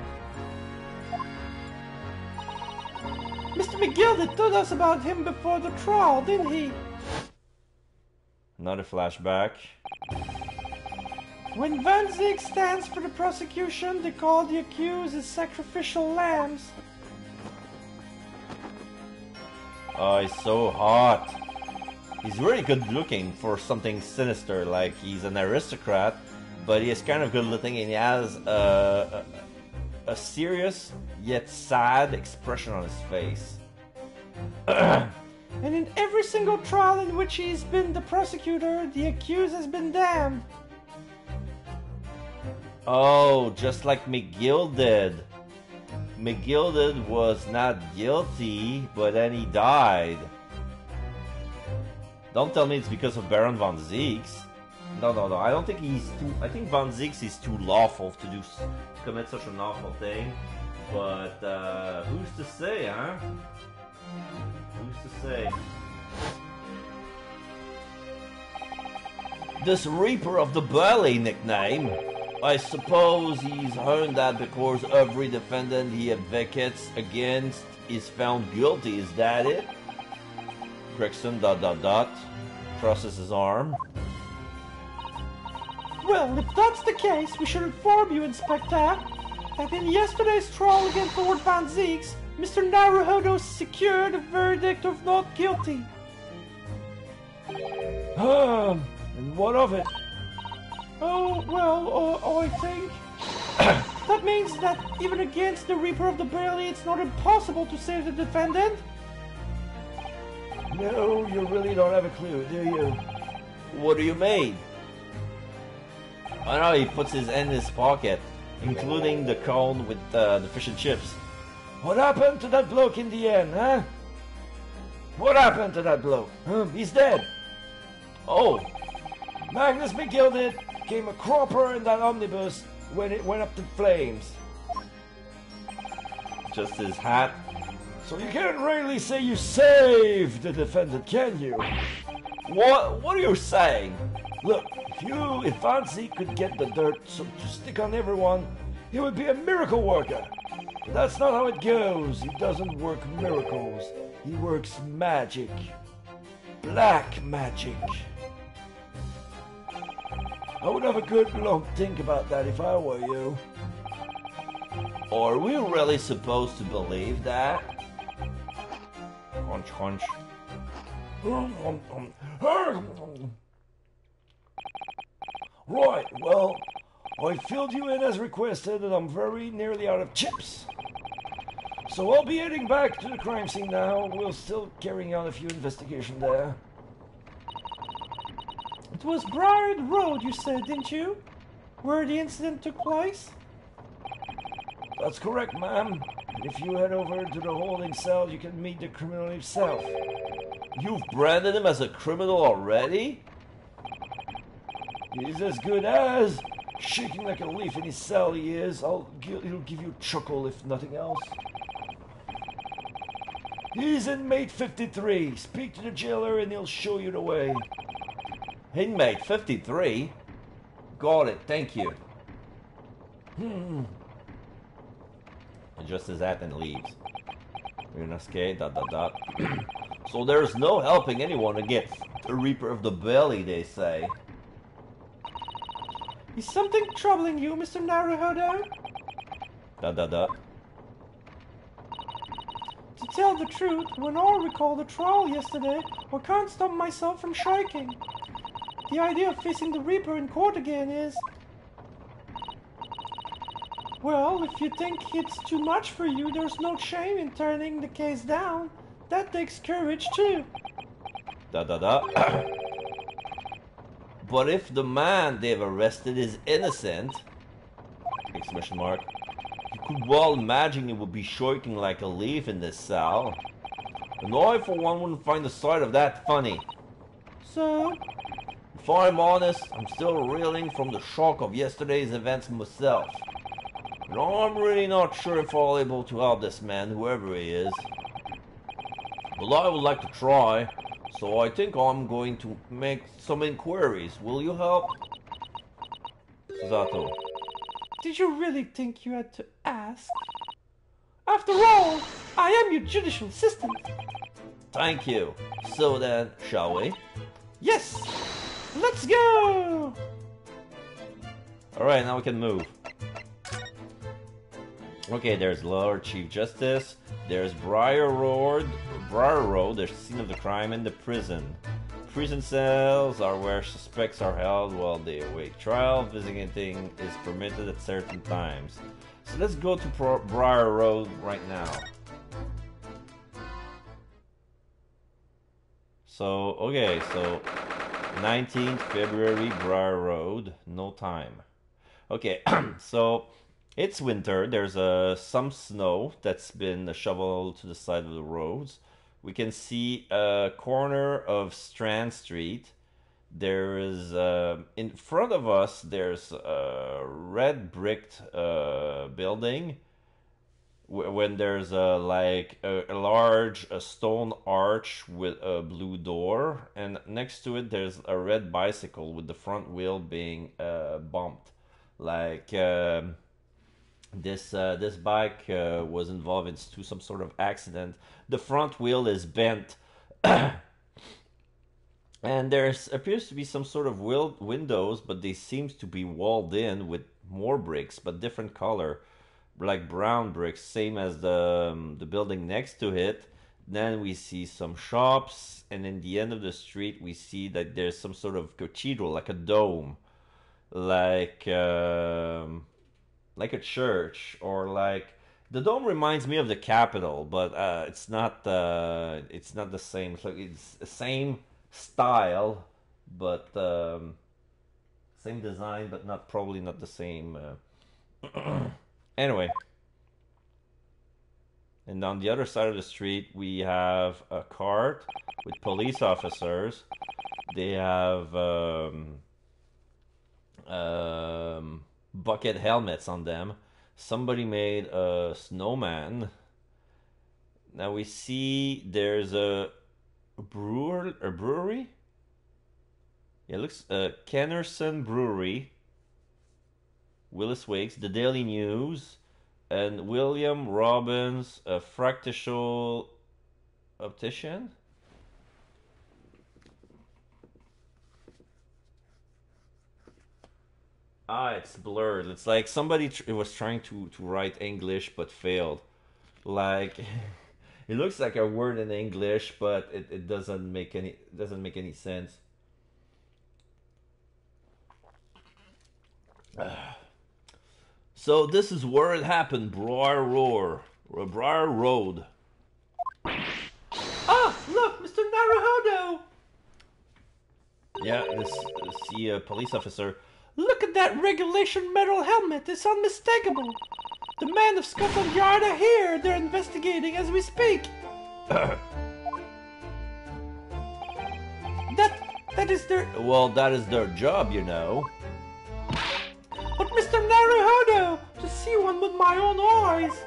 Mr. McGildy told us about him before the trial, didn't he? Another flashback. When Van Ziek stands for the prosecution, they call the accused as sacrificial lambs. Oh, he's so hot. He's really good looking for something sinister, like he's an aristocrat, but he is kind of good looking and he has a serious yet sad expression on his face. And in every single trial in which he's been the prosecutor, the accused has been damned. Oh, just like McGill did. McGill was not guilty, but then he died. Don't tell me it's because of Baron von Zieks. No. I don't think he's too. I think von Zieks is too lawful to commit such an awful thing. But who's to say, huh? Who's to say? This Reaper of the Belly nickname, I suppose he's earned that because every defendant he advocates against is found guilty. Is that it? Gregson ... crosses his arm. Well, if that's the case, we should inform you, Inspector, that in yesterday's trial against Lord Van Zieks, Mr. Naruhodo secured a verdict of not guilty. And what of it? Oh, well, I think... that means that even against the Reaper of the Belly, it's not impossible to save the defendant. No, you really don't have a clue, do you? What do you mean? I know he puts his hand in his pocket, including the cone with the fish and chips. What happened to that bloke in the end, huh? What happened to that bloke? He's dead. Oh, Magnus McGill came a cropper in that omnibus when it went up in flames. just his hat. So you can't really say you saved the defendant, can you? What are you saying? Look, if Van Ziek could get the dirt to stick on everyone, he would be a miracle worker. But that's not how it goes. He doesn't work miracles. He works magic. Black magic. I would have a good long think about that if I were you. Are we really supposed to believe that? Crunch, crunch. Right, well, I filled you in as requested and I'm very nearly out of chips. So I'll be heading back to the crime scene now. We're still carrying on a few investigations there. It was Briar Road, you said, didn't you? Where the incident took place? That's correct, ma'am. If you head over to the holding cell, you can meet the criminal himself. You've branded him as a criminal already? He's as good as. Shaking like a leaf in his cell, he is. It'll give you a chuckle, if nothing else. He's inmate 53. Speak to the jailer and he'll show you the way. Inmate 53? Got it, thank you. Adjusts his hat and leaves. We're gonna skate, ... So there's no helping anyone against the Reaper of the Belly, they say. Is something troubling you, Mr. Naruhodo? ... To tell the truth, when I recall the trial yesterday, I can't stop myself from shaking. The idea of facing the Reaper in court again is... Well, if you think it's too much for you, there's no shame in turning the case down. That takes courage, too. But if the man they've arrested is innocent... ! You could well imagine he would be shaking like a leaf in this cell. And I, for one, wouldn't find the sight of that funny. So? If I'm honest, I'm still reeling from the shock of yesterday's events myself. And I'm really not sure if I'll be able to help this man, whoever he is. But I would like to try, so I think I'm going to make some inquiries. Will you help? Susato. Did you really think you had to ask? After all, I am your judicial assistant. Thank you. So then, shall we? Yes! Let's go! Alright, now we can move. Okay, there's Lord Chief Justice. There's Briar Road, the scene of the crime, and the prison. Prison cells are where suspects are held while they await trial. Visiting is permitted at certain times. So let's go to Briar Road right now. So, okay, so 19th February, Briar Road, no time. Okay, so it's winter. There's some snow that's been shoveled to the side of the roads. We can see a corner of Strand Street. There is, in front of us, there's a red bricked building. When there's a large stone arch with a blue door, and next to it there's a red bicycle with the front wheel being bumped. Like this bike was involved in some sort of accident. The front wheel is bent, and there appears to be some sort of windows, but they seem to be walled in with more bricks, but different color. Like brown bricks, same as the building next to it. Then we see some shops, and in the end of the street we see that there's some sort of cathedral, like a dome, like a church, or like the dome reminds me of the Capitol, but it's not the same. It's the same style, but same design, but probably not the same. Anyway, and on the other side of the street we have a cart with police officers. They have bucket helmets on them. Somebody made a snowman. Now we see there's a brewery. Yeah, it looks Kennerson Brewery. Willis Wakes, the Daily News, and William Robbins, a fractal optician. It's blurred. It's like somebody was trying to write English but failed. Like it looks like a word in English, but it doesn't make any sense. So this is where it happened, Briar Road. Ah, look, Mr. Naruhodo! Yeah, see a police officer. Look at that regulation metal helmet, it's unmistakable. The men of Scotland Yard are here, they're investigating as we speak. That is their... Well, that is their job, you know. But Mr. Naruhodo, to see one with my own eyes.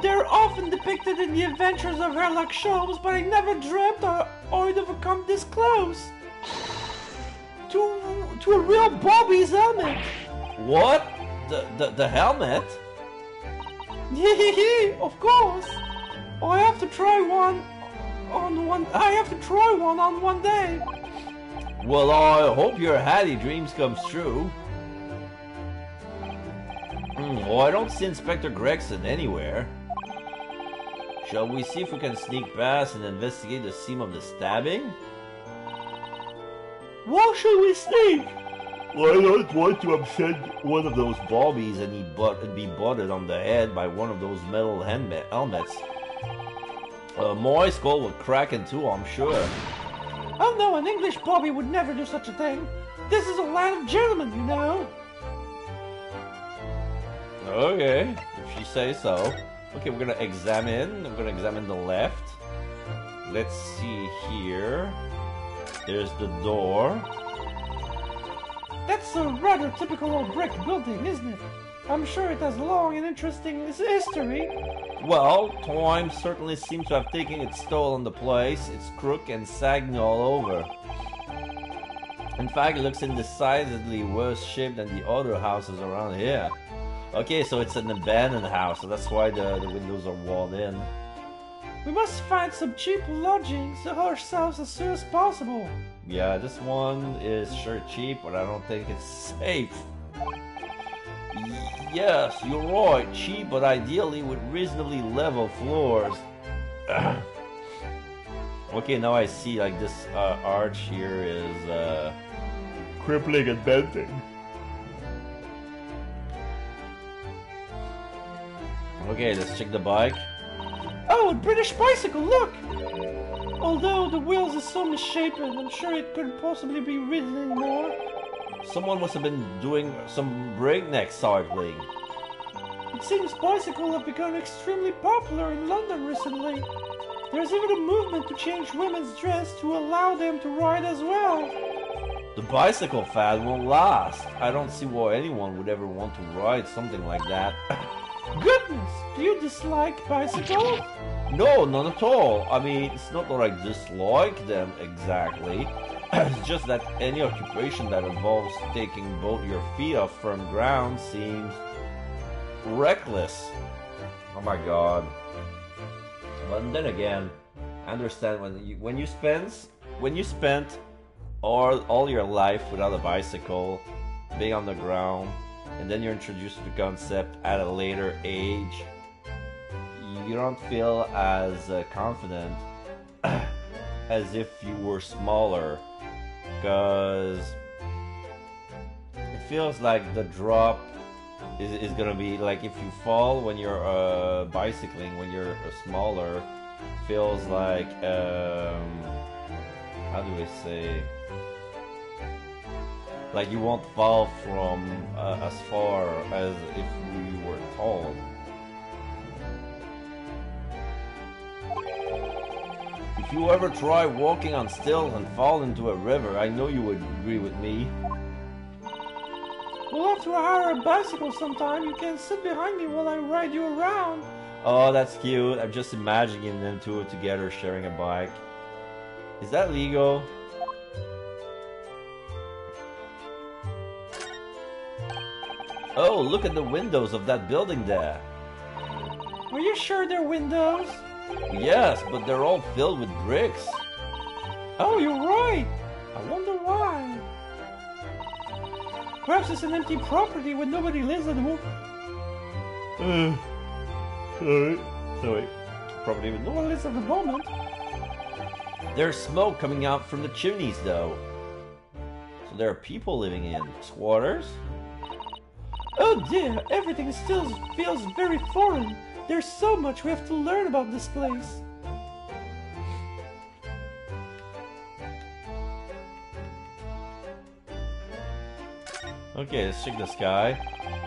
They're often depicted in the adventures of Sherlock Holmes, but I never dreamt I'd ever come this close. To a real Bobby's helmet. What? The helmet? Of course. I have to try one on one day. Well, I hope your Hattie dreams comes true. Oh, I don't see Inspector Gregson anywhere. Shall we see if we can sneak past and investigate the scene of the stabbing? Why should we sneak? Well, I don't want to upset one of those bobbies and be butted on the head by one of those metal helmets. My skull would crack in two, I'm sure. Oh no, an English bobby would never do such a thing. This is a land of gentlemen, you know. Okay, if she says so. Okay, we're gonna examine the left. Let's see here. There's the door. That's a rather typical old brick building, isn't it? I'm sure it has long and interesting history. Well, time certainly seems to have taken its toll on the place. It's crooked and sagging all over. In fact, it looks decidedly worse shape than the other houses around here. Okay, so it's an abandoned house, so that's why the windows are walled in. We must find some cheap lodgings ourselves as soon as possible. Yeah, this one is sure cheap, but I don't think it's safe. Yes, you're right. Cheap, but ideally with reasonably level floors. Okay, now I see like this arch here is crippling and bending. Okay, let's check the bike. Oh, a British bicycle, look! Although the wheels are so misshapen, I'm sure it couldn't possibly be ridden anymore. Someone must have been doing some breakneck cycling. It seems bicycles have become extremely popular in London recently. There's even a movement to change women's dress to allow them to ride as well. The bicycle fad won't last. I don't see why anyone would ever want to ride something like that. Goodness, do you dislike bicycles? No, not at all. I mean, it's not that I dislike them exactly. It's just that any occupation that involves taking both your feet off firm ground seems reckless. Oh my god. But then again, I understand when you spent all your life without a bicycle, being on the ground, and then you're introduced to the concept at a later age, you don't feel as confident as if you were smaller, because it feels like the drop is gonna be like if you fall when you're bicycling when you're smaller, feels like how do I say, like you won't fall from as far as if we were tall. If you ever try walking on stilts and fall into a river, I know you would agree with me. We'll have to hire a bicycle sometime. You can sit behind me while I ride you around. Oh, that's cute. I'm just imagining them two together sharing a bike. Is that legal? Oh, look at the windows of that building there. Are you sure they're windows? Yes, but they're all filled with bricks. Oh, you're right. I wonder why. Perhaps it's an empty property where nobody lives anymore. Sorry. Property with No one lives at the moment. There's smoke coming out from the chimneys, though. So there are people living in squatters. Oh dear, everything still feels very foreign. There's so much we have to learn about this place. Okay, let's check the sky.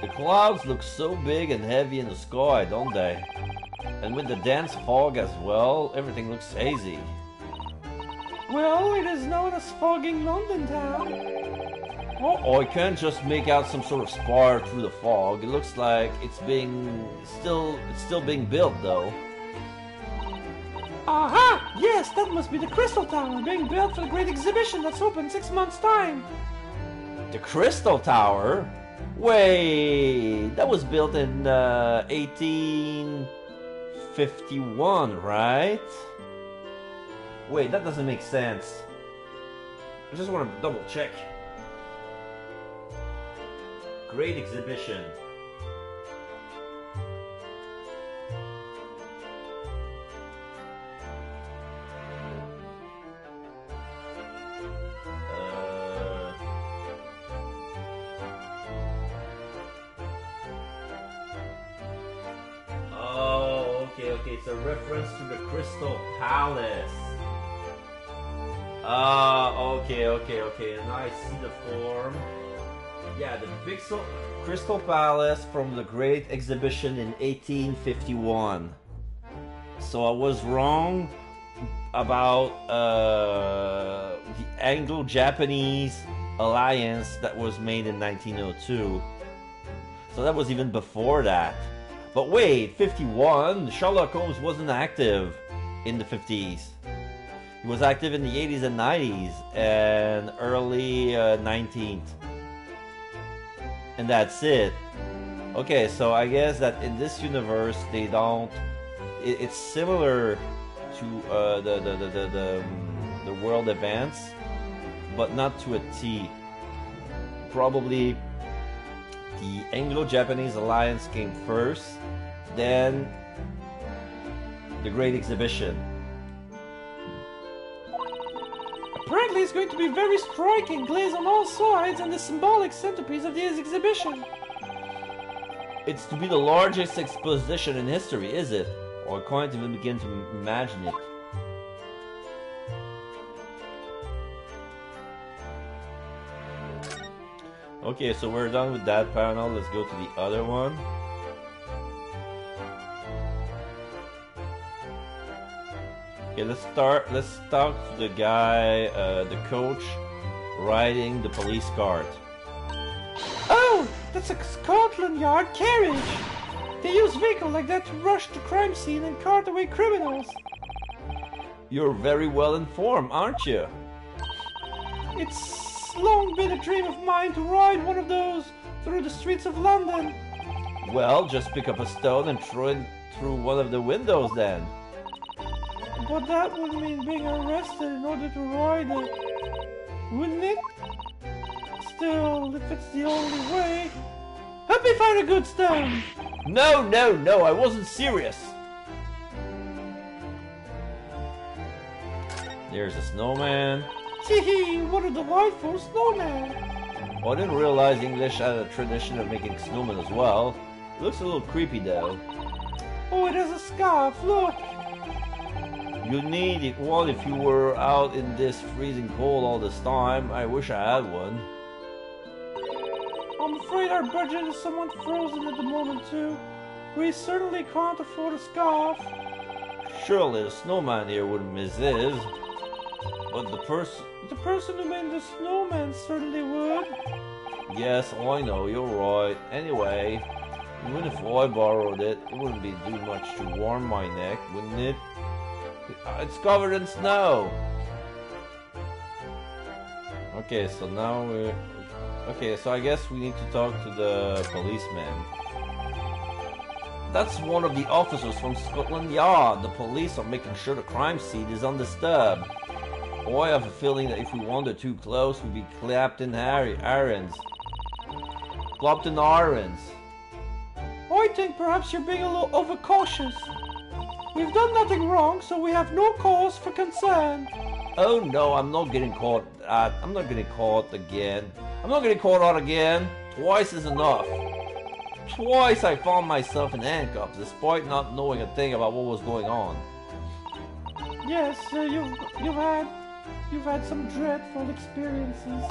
The clouds look so big and heavy in the sky, don't they? And with the dense fog as well, everything looks hazy. Well, it is known as fogging London town. Oh, I can't just make out some sort of spire through the fog. It looks like it's still being built, though. Aha! Yes, that must be the Crystal Tower being built for the great exhibition that's open 6 months' time. The Crystal Tower? Wait, that was built in 1851, right? Wait, that doesn't make sense. I just want to double check. Great exhibition. Okay, it's a reference to the Crystal Palace. Okay. Now I see the form. Yeah, the Crystal Palace from the Great Exhibition in 1851. So I was wrong about the Anglo-Japanese alliance that was made in 1902. So that was even before that. But wait, 51? Sherlock Holmes wasn't active in the 50s. He was active in the 80s and 90s and early 19th. And that's it. Okay, so I guess that in this universe they don't. It's similar to the world events, but not to a T. Probably the Anglo-Japanese Alliance came first, then the Great Exhibition. Apparently it's going to be very striking, glazed on all sides, and the symbolic centerpiece of this exhibition. It's to be the largest exposition in history, is it? Or I can't even begin to imagine it. Okay, so we're done with that panel. Let's go to the other one. Okay, let's talk to the guy, the coach, riding the police cart. Oh, that's a Scotland Yard carriage. They use vehicles like that to rush the crime scene and cart away criminals. You're very well informed, aren't you? It's long been a dream of mine to ride one of those through the streets of London. Well, just pick up a stone and throw it through one of the windows then. But that would mean being arrested in order to ride it, wouldn't it? Still, if it's the only way, help me find a good stone. No, I wasn't serious. There's a snowman. Tee, what are the white for snowman? Oh, I didn't realize English had a tradition of making snowmen as well. It looks a little creepy though. Oh, it has a scarf, look. You need one if you were out in this freezing cold all this time. I wish I had one. I'm afraid our budget is somewhat frozen at the moment too. We certainly can't afford a scarf. Surely the snowman here wouldn't miss his. But the person who made the snowman certainly would. Yes, I know, you're right. Anyway, even if I borrowed it, it wouldn't be too much to warm my neck, wouldn't it? It's covered in snow. Okay, so now we're... Okay, so I guess we need to talk to the policeman. That's one of the officers from Scotland Yard. The police are making sure the crime scene is undisturbed. Oh, I have a feeling that if we wander too close, we'd be clapped in irons. Clapped in irons. I think perhaps you're being a little overcautious. We've done nothing wrong, so we have no cause for concern. Oh no, I'm not getting caught. I'm not getting caught again. I'm not getting caught out again. Twice is enough. Twice I found myself in handcuffs, despite not knowing a thing about what was going on. Yes, you've had some dreadful experiences.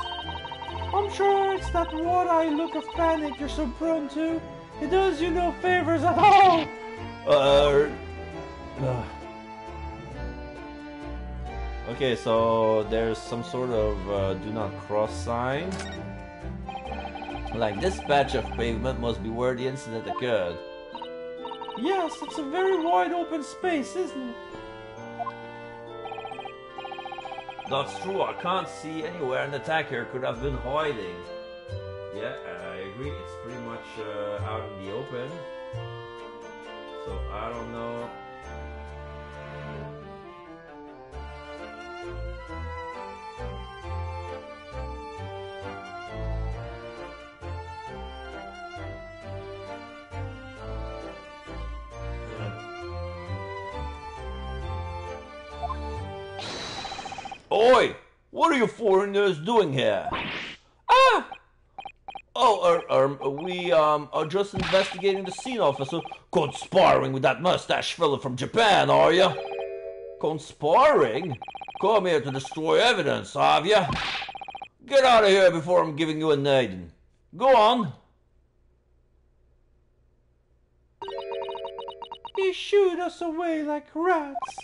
I'm sure it's that wide-eye look of panic you're so prone to. It does you no favors at all. Okay, so there's some sort of do not cross sign. Like this patch of pavement must be where the incident occurred. Yes, it's a very wide open space, isn't it? That's true, I can't see anywhere an attacker could have been hiding. Yeah, I agree, it's pretty much out in the open. So I don't know. Oi! What are you foreigners doing here? Ah! Oh, we are just investigating the scene, officer. Conspiring with that mustache fella from Japan, are you? Conspiring? Come here to destroy evidence, have you? Get out of here before I'm giving you a knighting. Go on. He shooed us away like rats.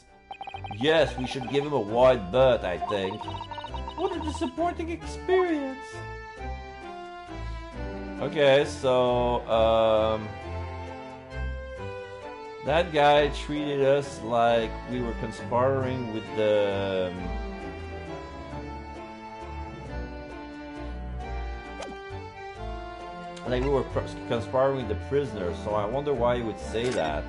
Yes, we should give him a wide berth, I think. What a disappointing experience. Okay, so, that guy treated us like we were conspiring with the... like we were conspiring with the prisoners, so I wonder why he would say that.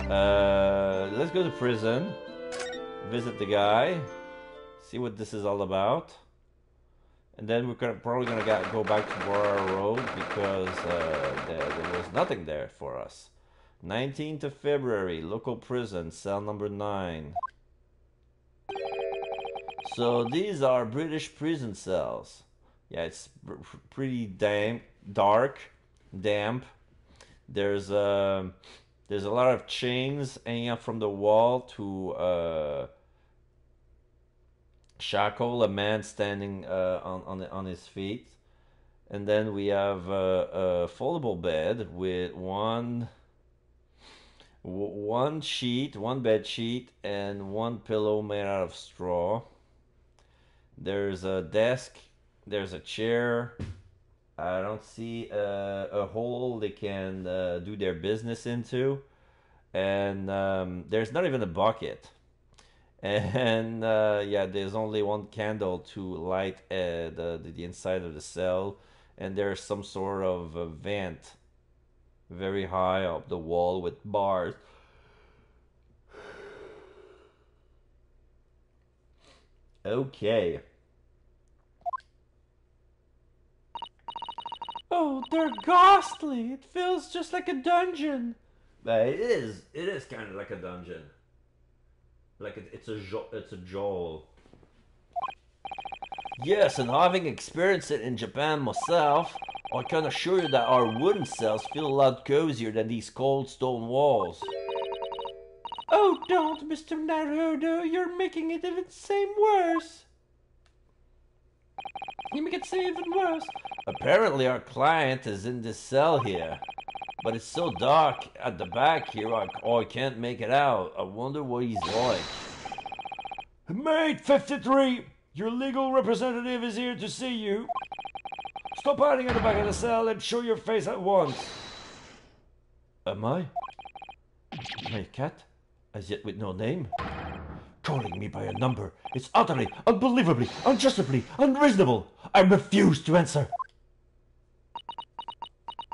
Let's go to prison, visit the guy, see what this is all about. And then we're probably gonna go back to Bora Road because there was nothing there for us. 19th of February, local prison, cell number 9. So these are British prison cells. Yeah, it's pretty dark, damp. There's a lot of chains hanging up from the wall to shackle a man standing on his feet. And then we have a foldable bed with one bed sheet, and one pillow made out of straw. There's a desk. There's a chair. I don't see a hole they can do their business into. And there's not even a bucket. And yeah, there's only one candle to light the inside of the cell. And there's some sort of a vent very high up the wall with bars. Okay. Oh, they're ghastly. It feels just like a dungeon. It is kind of like a dungeon. Like it's a jail. Yes, and having experienced it in Japan myself, I can assure you that our wooden cells feel a lot cozier than these cold stone walls. Oh, don't, Mr. Naruto. You're making it even seem worse. You make it seem even worse. Apparently our client is in this cell here. But it's so dark at the back here, I can't make it out. I wonder what he's like. Mate 53, your legal representative is here to see you. Stop hiding at the back of the cell and show your face at once. Am I? My cat? As yet with no name? Calling me by a number. It's utterly, unbelievably, unjustifiably, unreasonable. I refuse to answer.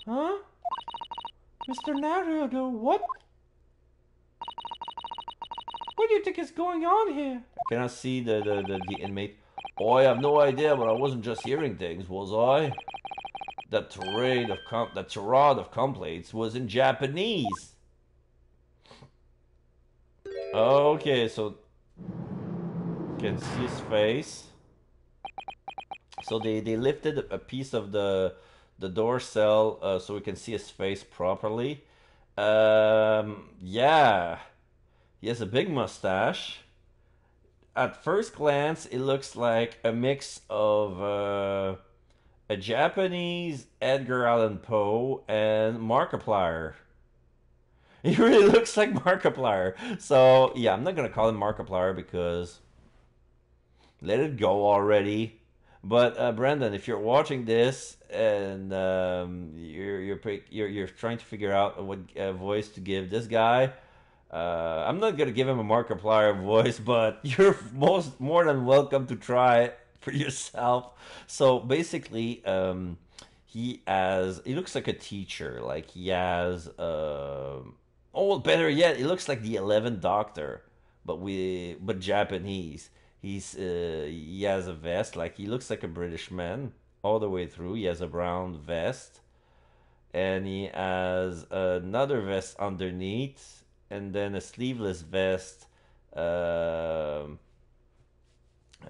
Huh? Mr. Naruto, what? What do you think is going on here? Can I see the inmate? Oh, I have no idea, but I wasn't just hearing things, was I? That tirade of complaints was in Japanese. Okay, so you can see his face. So they lifted a piece of the door cell so we can see his face properly. Yeah, he has a big mustache. At first glance, it looks like a mix of a Japanese Edgar Allan Poe and Markiplier. He really looks like Markiplier. So, yeah, I'm not going to call him Markiplier because let it go already. But, Brandon, if you're watching this and you're trying to figure out what voice to give this guy, I'm not going to give him a Markiplier voice, but you're more than welcome to try it for yourself. So, basically, he looks like a teacher. Like, he has... Oh, better yet, it looks like the 11th Doctor, but Japanese. He has a vest, like he looks like a British man all the way through. He has a brown vest, and he has another vest underneath, and then a sleeveless vest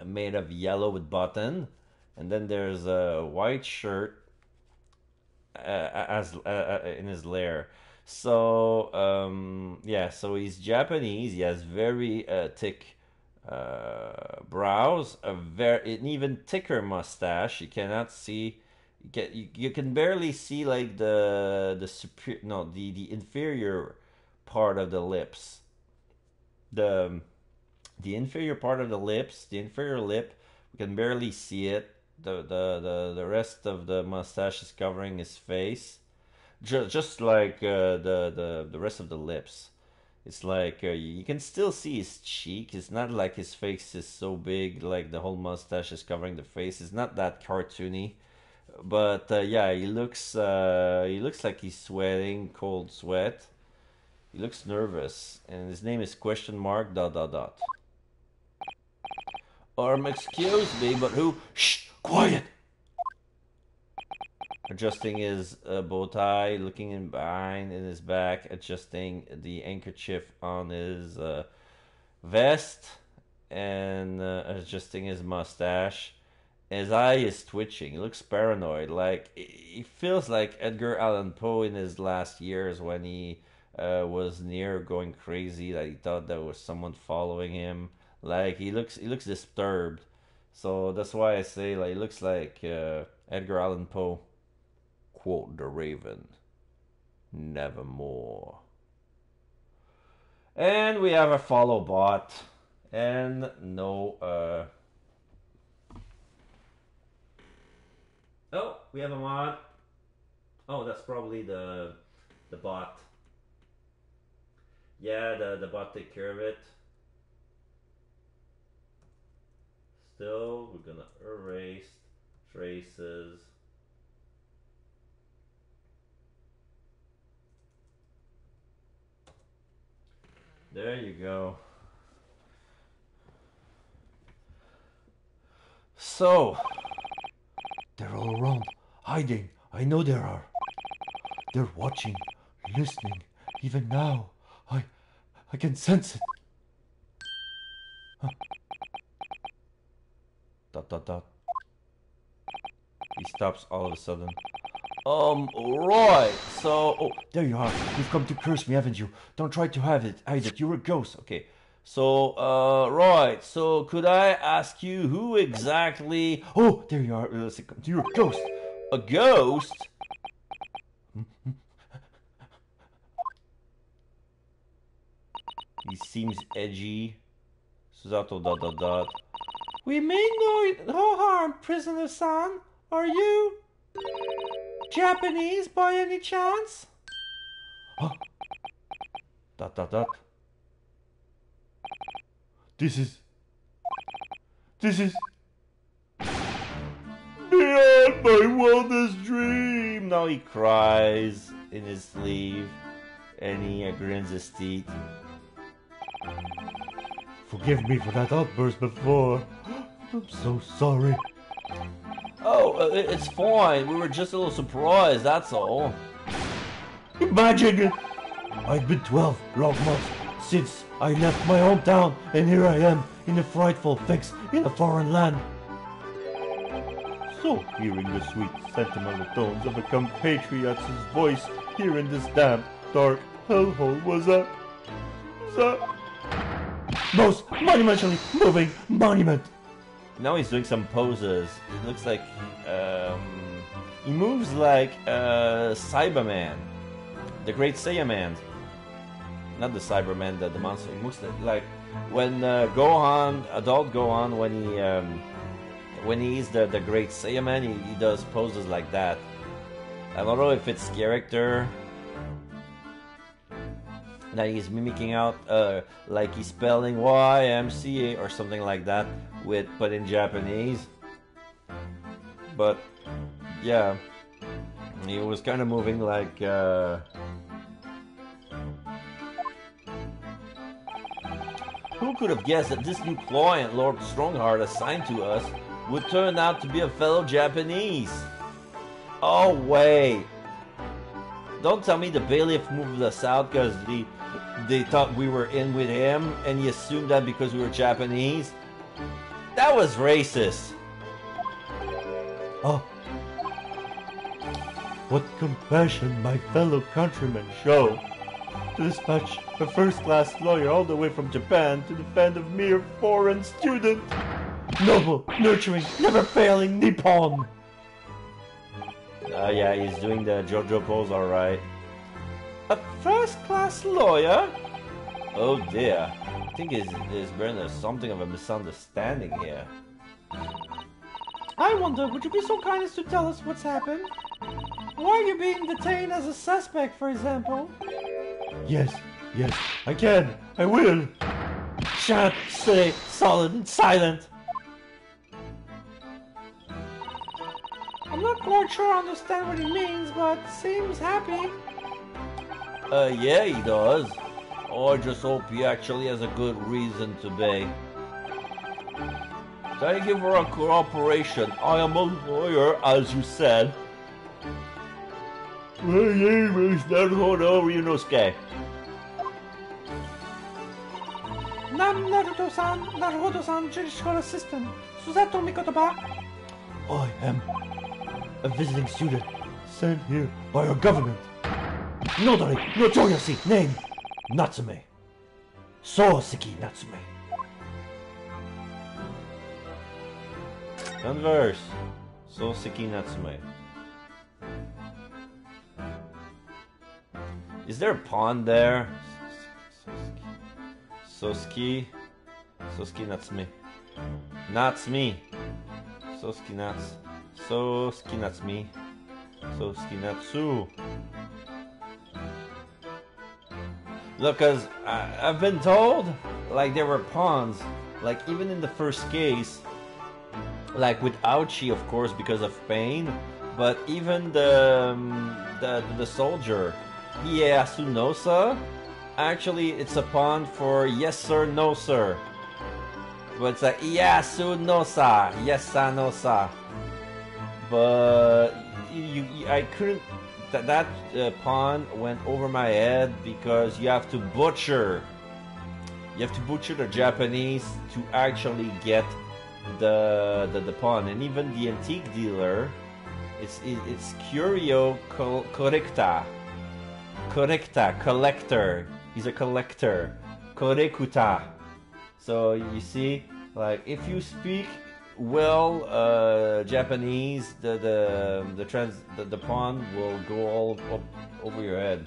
made of yellow with button, and then there's a white shirt in his lair. So yeah, so he's Japanese. He has very thick brows, an even thicker mustache. You cannot see. You can barely see like the inferior part of the lips. The inferior part of the lips, the inferior lip, we can barely see it. The rest of the mustache is covering his face. Just like the rest of the lips. It's like you can still see his cheek. It's not like his face is so big, like the whole mustache is covering the face. It's not that cartoony. But yeah, he looks like he's sweating, cold sweat. He looks nervous. And his name is question mark ... Excuse me, but who... Shh! Quiet! Adjusting his bow tie, looking in behind in his back, adjusting the handkerchief on his vest, and adjusting his mustache. His eye is twitching. He looks paranoid. Like he feels like Edgar Allan Poe in his last years when he was near going crazy. That he thought there was someone following him. Like he looks disturbed. So that's why I say like he looks like Edgar Allan Poe. Quote the Raven, nevermore. And we have a follow bot, and no. Oh, we have a mod. Oh, that's probably the bot. Yeah, the bot take care of it. Still, we're gonna erase traces. There you go. So, they're all around, hiding. I know there are. They're watching, listening. Even now, I can sense it. Huh. Dot dot dot. He stops all of a sudden. Right. So, oh, there you are. You've come to curse me, haven't you? Don't try to hide it. You're a ghost. Okay. So, right. So, could I ask you who exactly? Oh, there you are. You're a ghost. A ghost? He seems edgy. Susato dot dot dot. We mean no harm, prisoner-san. Are you Japanese by any chance? Huh? Dot dot dot. This is beyond my wildest dream. Now he cries in his sleeve, and he grins his teeth. Forgive me for that outburst before. I'm so sorry. Oh, it's fine. We were just a little surprised, that's all. Imagine it! I've been 12 long months since I left my hometown, and here I am in a frightful fix in a foreign land. So, hearing the sweet, sentimental tones of a compatriot's voice here in this damp, dark hellhole was a most monumentally moving monument. Now he's doing some poses. It looks like he moves like Cyberman, the Great Saiyaman. Not the Cyberman, the monster. He moves like when adult Gohan, when he's the Great Saiyaman, he does poses like that. I don't know if it's character that he's mimicking out, like he's spelling YMCA or something like that, but in Japanese. But yeah, he was kind of moving like. Who could have guessed that this new client Lord Strongheart assigned to us would turn out to be a fellow Japanese? Oh wait! Don't tell me the bailiff moved us out because they thought we were in with him, and he assumed that because we were Japanese. That was racist. Oh, what compassion my fellow countrymen show to dispatch a first-class lawyer all the way from Japan to defend a mere foreign student. Noble, nurturing, never failing Nippon. Yeah, he's doing the JoJo pose, alright. A first-class lawyer? Oh dear. I think there's been something of a misunderstanding here. I wonder, would you be so kind as to tell us what's happened? Why are you being detained as a suspect, for example? Yes, I can. I will. Shut up, stay solid and silent. I'm not quite sure I understand what he means, but seems happy. Yeah, he does. Oh, I just hope he actually has a good reason to be. Thank you for your cooperation. I am a lawyer, as you said. My name is Naruto Ryunosuke. Naruto-san, judicial assistant. Susato Mikotoba. I am a visiting student sent here by our government. Nodari notoriously named Natsume. Soseki Natsume. Converse. Soseki Natsume. Is there a pond there? Soski Natsume. Natsumi. Soski Natsumi. Soski Natsu. Look, cause I've been told, like, there were ponds, like, even in the first case, like, with Ouchie, of course, because of pain, but even the soldier, Ieyasu Nosa, actually, it's a pond for yes sir, no sir. But it's like Ieyasu Nosa, yes sir, no sir. But I couldn't. That pond went over my head because you have to butcher. You have to butcher the Japanese to actually get the pond, and even the antique dealer, it's Curio Correcta. Collector. He's a collector. Korekuta. So you see, like, if you speak well Japanese, the pond will go all up over your head.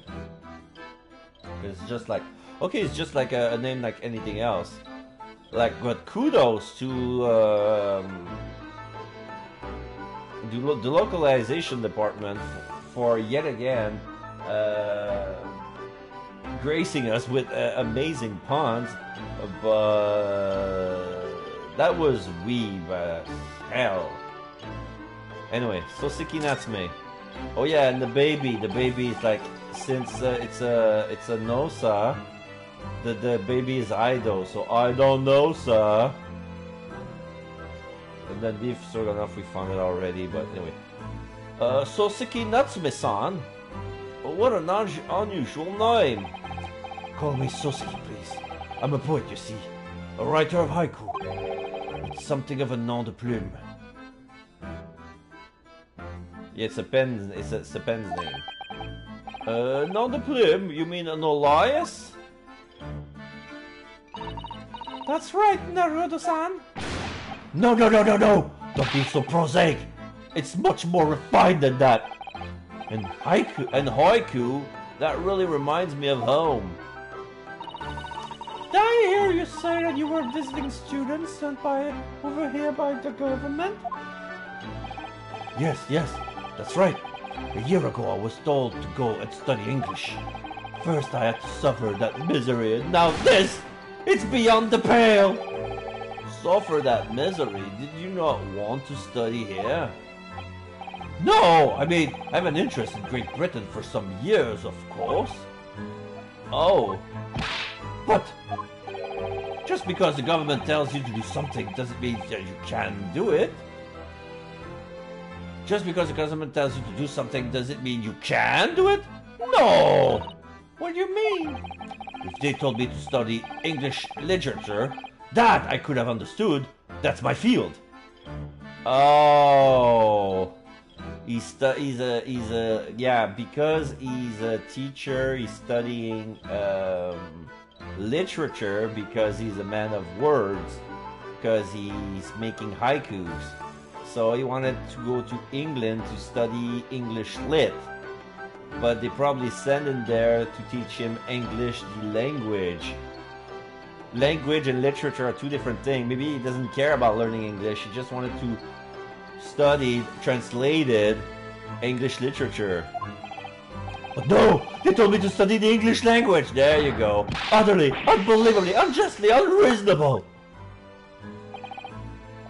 It's just like, okay, it's just like a name like anything else. Like, but kudos to the localization department for yet again gracing us with amazing ponds, but that was weeb as hell. Anyway, Soseki Natsume. Oh yeah, and the baby is like, since it's a Nosa, the baby is Aido, so I don't know, sir. And then beef stroganoff, we found it already, but anyway. Soseki Natsume-san. What an unusual name. Call me Soseki, please. I'm a poet, you see. A writer of haiku. It's something of a nom de plume. Yeah, it's a pen's name. Nom de plume? You mean an alias? That's right, Naruto-san. No! Don't be so prosaic. It's much more refined than that. And haiku, that really reminds me of home. Did I hear you say that you were a visiting student sent over here by the government? Yes, that's right. A year ago I was told to go and study English. First I had to suffer that misery, and now this! It's beyond the pale! Suffer that misery? Did you not want to study here? No! I mean, I have an interest in Great Britain for some years, of course. Oh. But just because the government tells you to do something doesn't mean that you can do it. Just because the government tells you to do something doesn't mean you can do it? No! What do you mean? If they told me to study English literature, that I could have understood. That's my field. Oh. Because he's a teacher, he's studying literature because he's a man of words, because he's making haikus. So he wanted to go to England to study English lit, but they probably sent him there to teach him English, the language. Language and literature are two different things. Maybe he doesn't care about learning English, he just wanted to study translated English literature. But no! They told me to study the English language! There you go. Utterly, unbelievably, unjustly, unreasonable!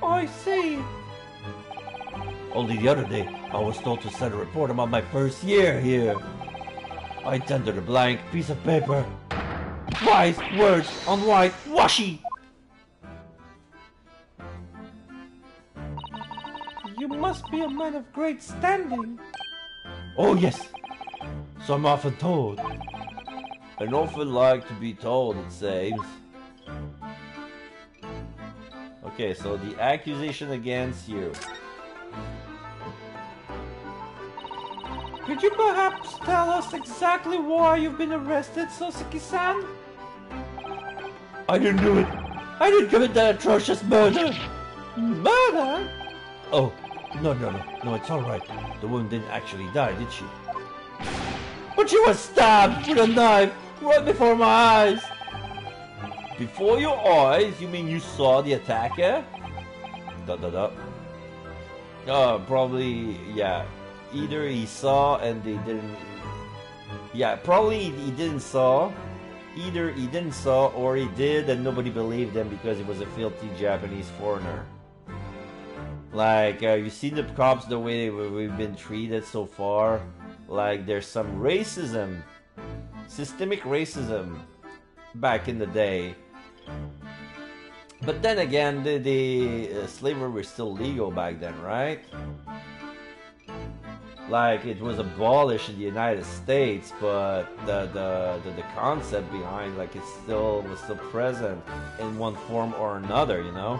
I see. Only the other day, I was told to send a report about my first year here. I tendered a blank piece of paper. Wise words on white washi! must be a man of great standing. Oh yes, so I'm often told. An awful like to be told, it seems. Okay, so the accusation against you. Could you perhaps tell us exactly why you've been arrested, Soseki-san? I didn't do it. I didn't commit that atrocious murder. Murder? Oh, no, it's all right. The woman didn't actually die, did she? But she was stabbed with a knife right before my eyes. Before your eyes? You mean you saw the attacker? Probably, yeah. Either he saw and they didn't... Yeah, probably he didn't saw. Either he didn't saw or he did and nobody believed him because he was a filthy Japanese foreigner. Like, you see the cops the way we've been treated so far? Like, there's some racism. Systemic racism back in the day. But then again, the slavery was still legal back then, right? Like, it was abolished in the United States, but the concept behind, like, it was still present in one form or another, you know?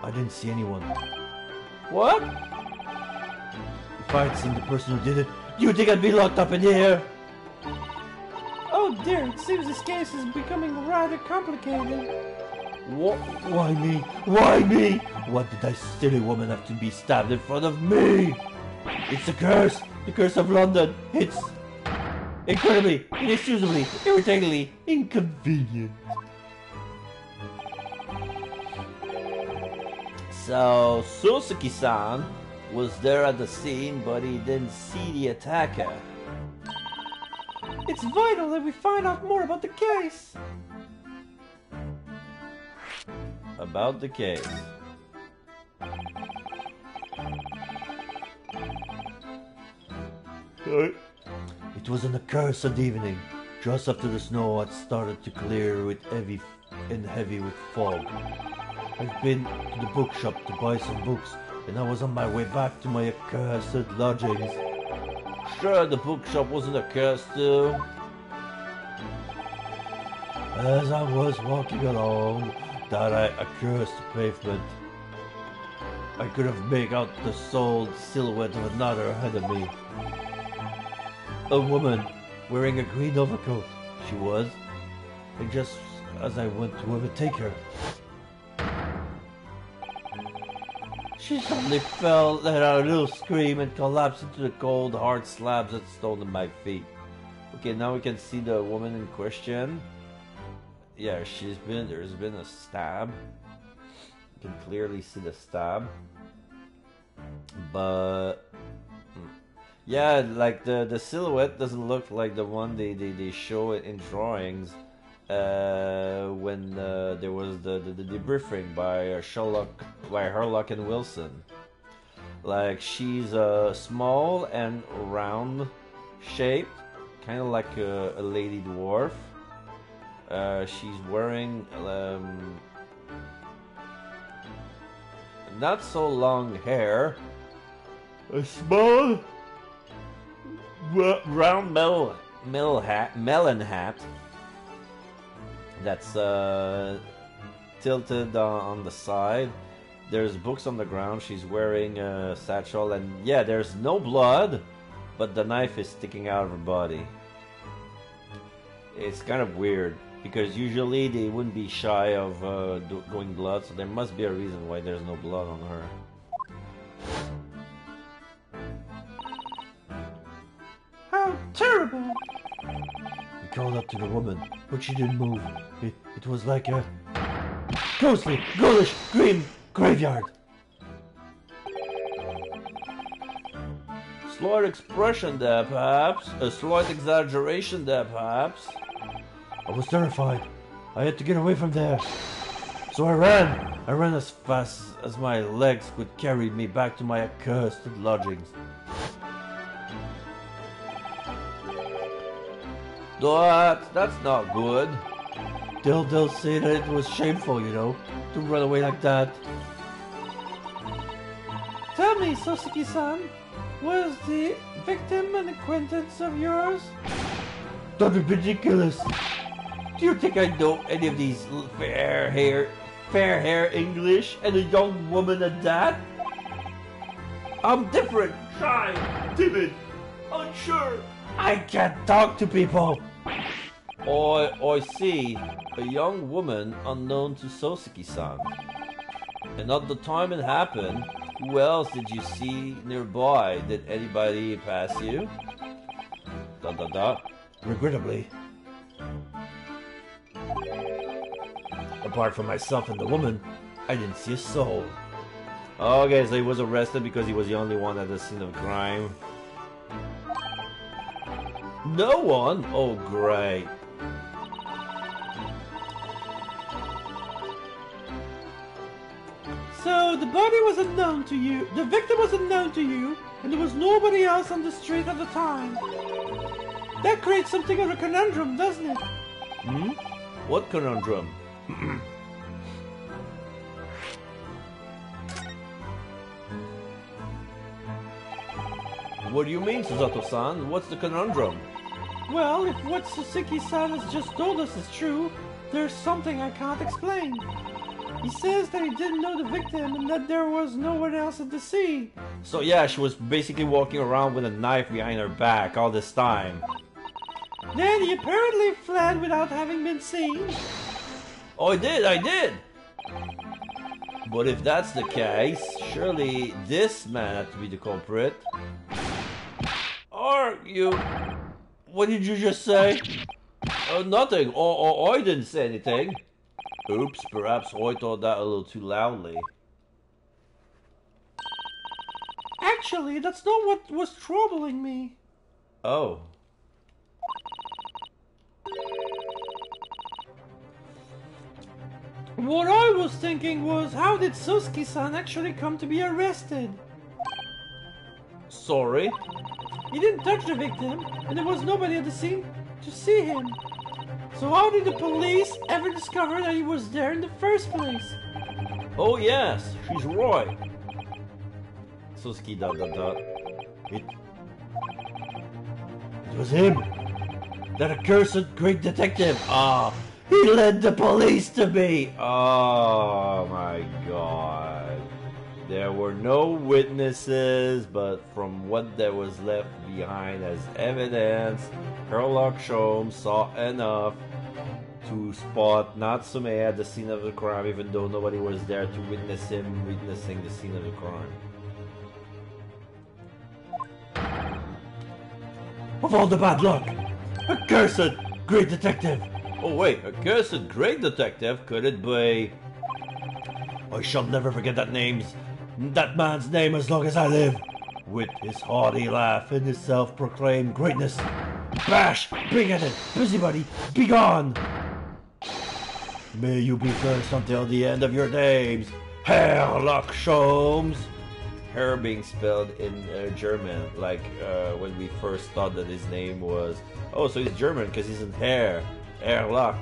I didn't see anyone. What? If I had seen the person who did it, you think I'd be locked up in here? Oh dear, it seems this case is becoming rather complicated. What? Why me? Why me? Why did that silly woman have to be stabbed in front of me? It's a curse! The curse of London! It's incredibly, inexcusably, irritatingly inconvenient. So, Soseki-san was there at the scene, but he didn't see the attacker. It's vital that we find out more about the case. About the case. It was an accursed evening, just after the snow had started to clear with heavy with fog. I'd been to the bookshop to buy some books, and I was on my way back to my accursed lodgings. Sure, the bookshop wasn't a curse too. As I was walking along that accursed pavement, I could have made out the soiled silhouette of another ahead of me. A woman wearing a green overcoat, she was, and just as I went to overtake her, she suddenly fell, let out a little scream, and collapsed into the cold, hard slabs that stone at my feet. Okay, now we can see the woman in question. Yeah, there's been a stab. You can clearly see the stab. But yeah, like the silhouette doesn't look like the one they show it in drawings when there was the debriefing by Herlock and Wilson. Like, she's small and round shaped, kind of like a lady dwarf. She's wearing not so long hair, a small round melon hat that's tilted on the side. There's books on the ground. She's wearing a satchel, and yeah, there's no blood, but the knife is sticking out of her body. It's kind of weird, because usually they wouldn't be shy of going blood, so there must be a reason why there's no blood on her. How terrible! I called up to the woman, but she didn't move. It was like a ghostly, ghoulish, grim graveyard. Slight expression there, perhaps. A slight exaggeration there, perhaps. I was terrified. I had to get away from there. So I ran. I ran as fast as my legs could carry me back to my accursed lodgings. That's not good. They'll say that it was shameful, you know, to run away like that. Tell me, Soseki-san, was the victim an acquaintance of yours? That is ridiculous. Do you think I know any of these fair hair English and a young woman at that? I'm different, shy, timid, unsure. I can't talk to people. I see. A young woman unknown to Soseki-san. And at the time it happened, who else did you see nearby? Did anybody pass you? ... Regrettably. Apart from myself and the woman, I didn't see a soul. Okay, so he was arrested because he was the only one at the scene of crime. No one? Oh, great. So the body was unknown to you, the victim was unknown to you, and there was nobody else on the street at the time. That creates something of a conundrum, doesn't it? Hmm? What conundrum? What do you mean, Susato-san? What's the conundrum? Well, if what Soseki-san has just told us is true, there's something I can't explain. He says that he didn't know the victim and that there was no one else at the scene. So yeah, she was basically walking around with a knife behind her back all this time. Then he apparently fled without having been seen. Oh, I did! But if that's the case, surely this man had to be the culprit. Are you... What did you just say? Nothing. I didn't say anything. Oops, perhaps I thought that a little too loudly. Actually, that's not what was troubling me. Oh. What I was thinking was, how did Soseki-san actually come to be arrested? Sorry? He didn't touch the victim, and there was nobody at the scene to see him. So how did the police ever discover that he was there in the first place? Oh yes, she's right. Soseki ... It was him! That accursed great detective! Ah, he led the police to me! Oh my god. There were no witnesses, but from what there was left behind as evidence, Sherlock Holmes saw enough to spot Natsume at the scene of the crime, even though nobody was there to witness him witnessing the scene of the crime. Of all the bad luck! Accursed great detective! Oh wait, accursed great detective? Could it be... I shall never forget that man's name as long as I live. With his haughty laugh and his self-proclaimed greatness. Bash! Big-headed! Busybody! Begone! May you be cursed until the end of your days, Sherlock Holmes! Her being spelled in German, like when we first thought that his name was... Oh, so he's German because he's in hair. Sherlock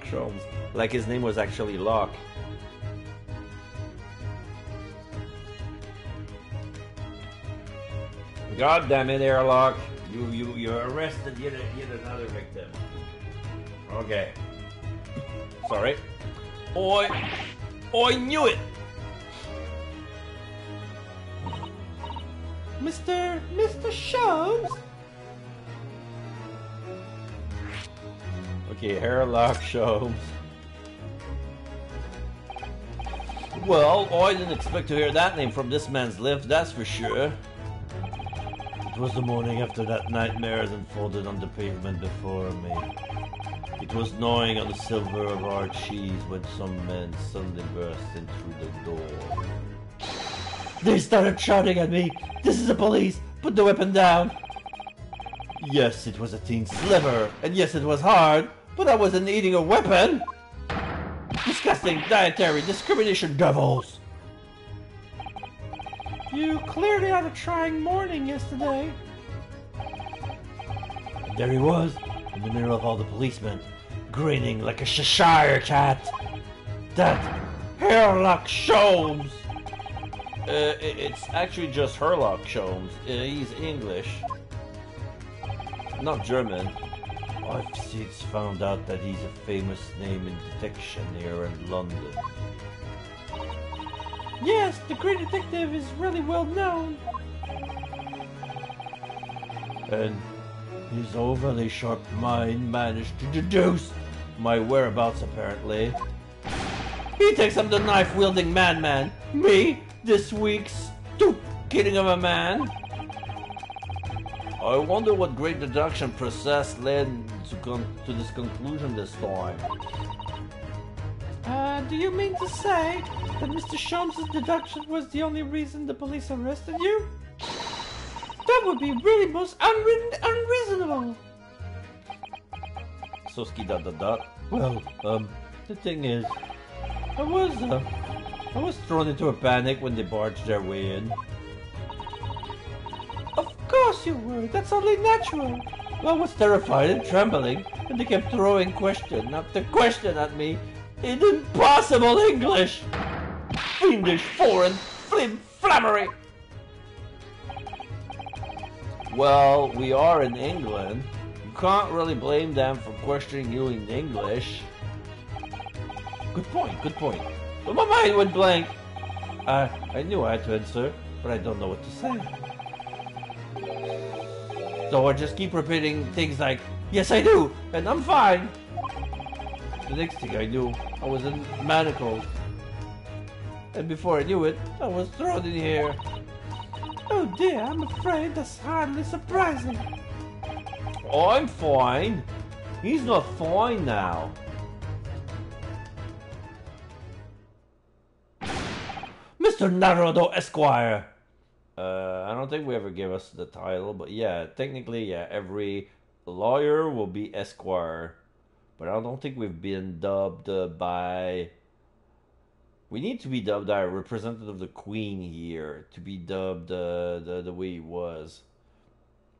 Holmes. Like his name was actually Locke. God damn it, Sherlock! You arrested yet another victim. Okay. Sorry. I knew it! Mr. Sholmes? Okay, Sherlock Holmes. Well, I didn't expect to hear that name from this man's lips, that's for sure. It was the morning after that nightmares unfolded on the pavement before me. It was gnawing on the silver of our cheese when some men suddenly burst in through the door. They started shouting at me, "This is the police! Put the weapon down!" Yes, it was a thin sliver, and yes, it was hard, but I wasn't eating a weapon! Disgusting dietary discrimination devils! You clearly had a trying morning yesterday. And there he was, in the middle of all the policemen, grinning like a Cheshire cat. That Sherlock Holmes! It's actually just Sherlock Holmes. He's English, not German. I've since found out that he's a famous name in detection here in London. Yes, the great detective is really well known. And his overly sharp mind managed to deduce my whereabouts, apparently. He thinks I'm the knife-wielding madman. Me, this week's kidding of a man. I wonder what great deduction process led to this conclusion this time. Do you mean to say that Mr. Sholmes' deduction was the only reason the police arrested you? That would be really most unreasonable. Soski ... Well, the thing is, I was thrown into a panic when they barged their way in. Of course you were. That's only natural. I was terrified and trembling, and they kept throwing question after question at me in impossible English. Fiendish foreign flim-flammery. Well, we are in England. You can't really blame them for questioning you in English. Good point. But my mind went blank. I knew I had to answer, but I don't know what to say. So I just keep repeating things like, yes I do, and I'm fine. The next thing I knew, I was in manacles. And before I knew it, I was thrown in here. Oh dear, I'm afraid that's hardly surprising. I'm fine. He's not fine now. Mr. Naruto Esquire. I don't think we ever gave us the title, but yeah, technically, yeah, every lawyer will be Esquire. But I don't think we've been dubbed by... We need to be dubbed by a representative of the Queen here to be dubbed the way he was.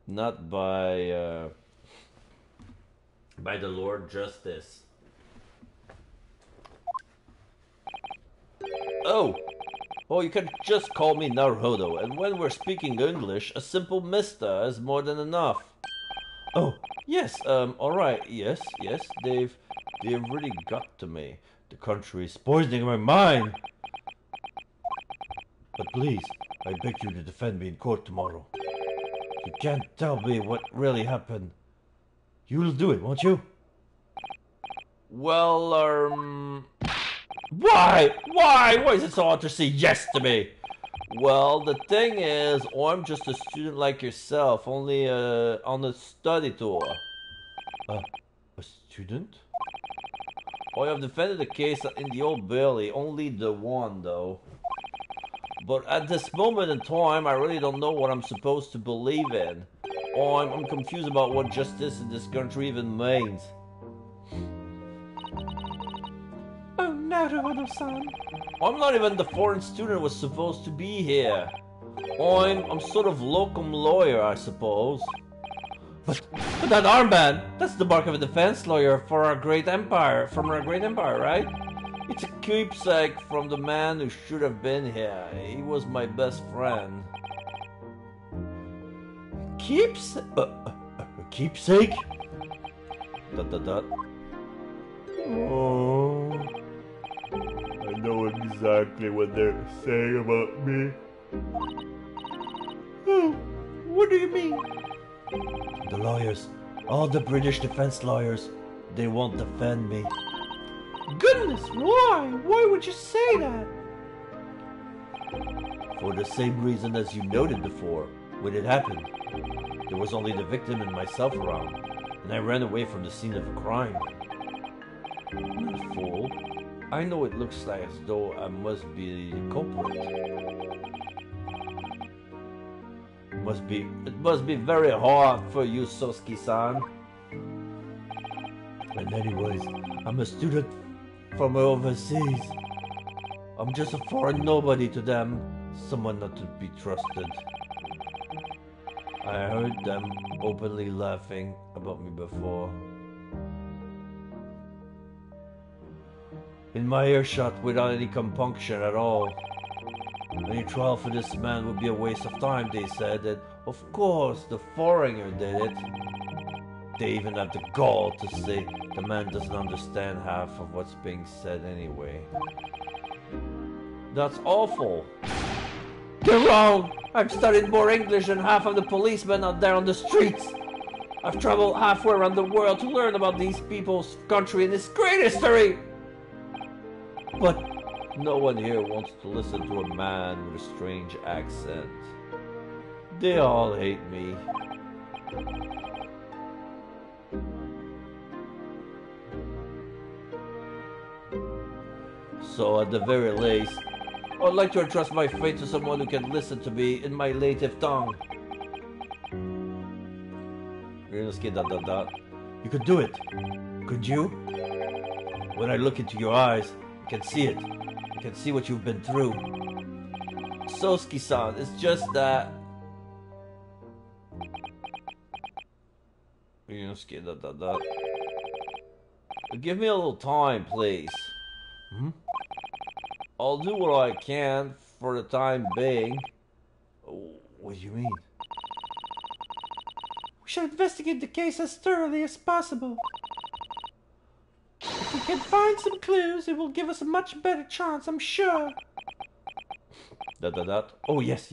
Not by the Lord Justice. Oh, you can just call me Naruto, and when we're speaking English, a simple mister is more than enough. Oh, yes, alright, yes, they've really got to me. The country is poisoning my mind. But please, I beg you to defend me in court tomorrow. You can't tell me what really happened. You'll do it, won't you? Well, Why? Why is it so hard to say yes to me? Well, the thing is, I'm just a student like yourself, only on a study tour. A student? I have defended the case in the Old Bailey, only the one though. But at this moment in time, I really don't know what I'm supposed to believe in. I'm confused about what justice in this country even means. Oh, Naruto-san. I'm not even the foreign student who was supposed to be here. I'm sort of locum lawyer, I suppose. But that armband, that's the mark of a defense lawyer for our great empire, right? It's a keepsake from the man who should have been here. He was my best friend. Keepsake? Keepsake? ... Oh, I know exactly what they're saying about me. Oh, what do you mean? The lawyers, all the British defense lawyers, they won't defend me. Goodness, why? Why would you say that? For the same reason as you noted before, when it happened. There was only the victim and myself around, and I ran away from the scene of the crime. I'm not a fool. I know it looks like as though I must be the culprit. It must be very hard for you, Soski-san. And anyways, I'm a student from overseas. I'm just a foreign nobody to them, someone not to be trusted. I heard them openly laughing about me before. In my earshot without any compunction at all. Any trial for this man would be a waste of time, they said, and of course the foreigner did it. They even have the gall to say the man doesn't understand half of what's being said anyway. That's awful. You're wrong! I've studied more English than half of the policemen out there on the streets. I've traveled halfway around the world to learn about these people's country and its great history. But no one here wants to listen to a man with a strange accent. They all hate me. So at the very least, I'd like to entrust my fate to someone who can listen to me in my native tongue. You could do it, could you? When I look into your eyes, I can see it. I can see what you've been through. Soski-san, it's just that... Give me a little time, please. I'll do what I can for the time being. What do you mean? We should investigate the case as thoroughly as possible. If we can find some clues, it will give us a much better chance, I'm sure. Oh, yes,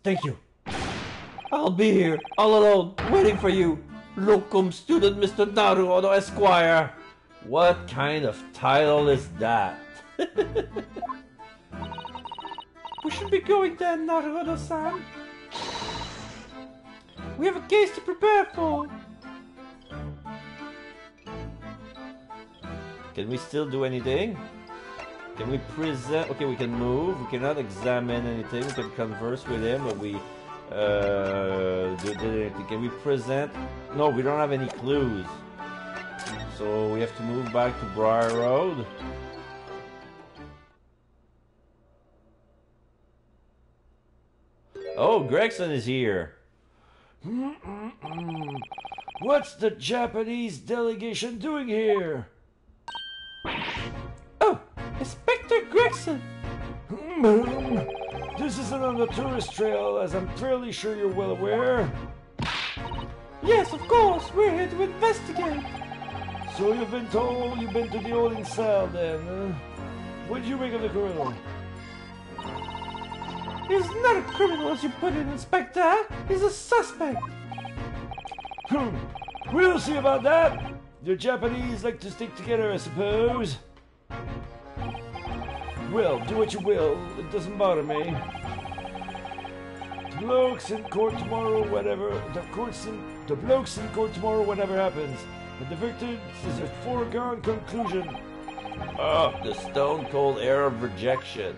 thank you. I'll be here, all alone, waiting for you. Locum student Mr. Naruhodo Esquire. What kind of title is that? We should be going then, Naruhodo-san. We have a case to prepare for. Can we still do anything? Can we present? Okay, we can move. We cannot examine anything. We can converse with him, but we do anything. Can we present? No, we don't have any clues. So we have to move back to Briar Road. Oh, Gregson is here. What's the Japanese delegation doing here? Oh, Inspector Gregson! This isn't on the tourist trail, as I'm fairly sure you're well aware. Yes, of course, we're here to investigate. So you've been told you've been to the holding cell then? What did you make of the criminal? He's not a criminal as you put it, Inspector. He's a suspect. We'll see about that. The Japanese like to stick together, I suppose. Well, do what you will. It doesn't bother me. The blokes in court tomorrow, whatever. The blokes in court tomorrow, whatever happens. But the verdict is a foregone conclusion. Oh, the stone cold air of rejection.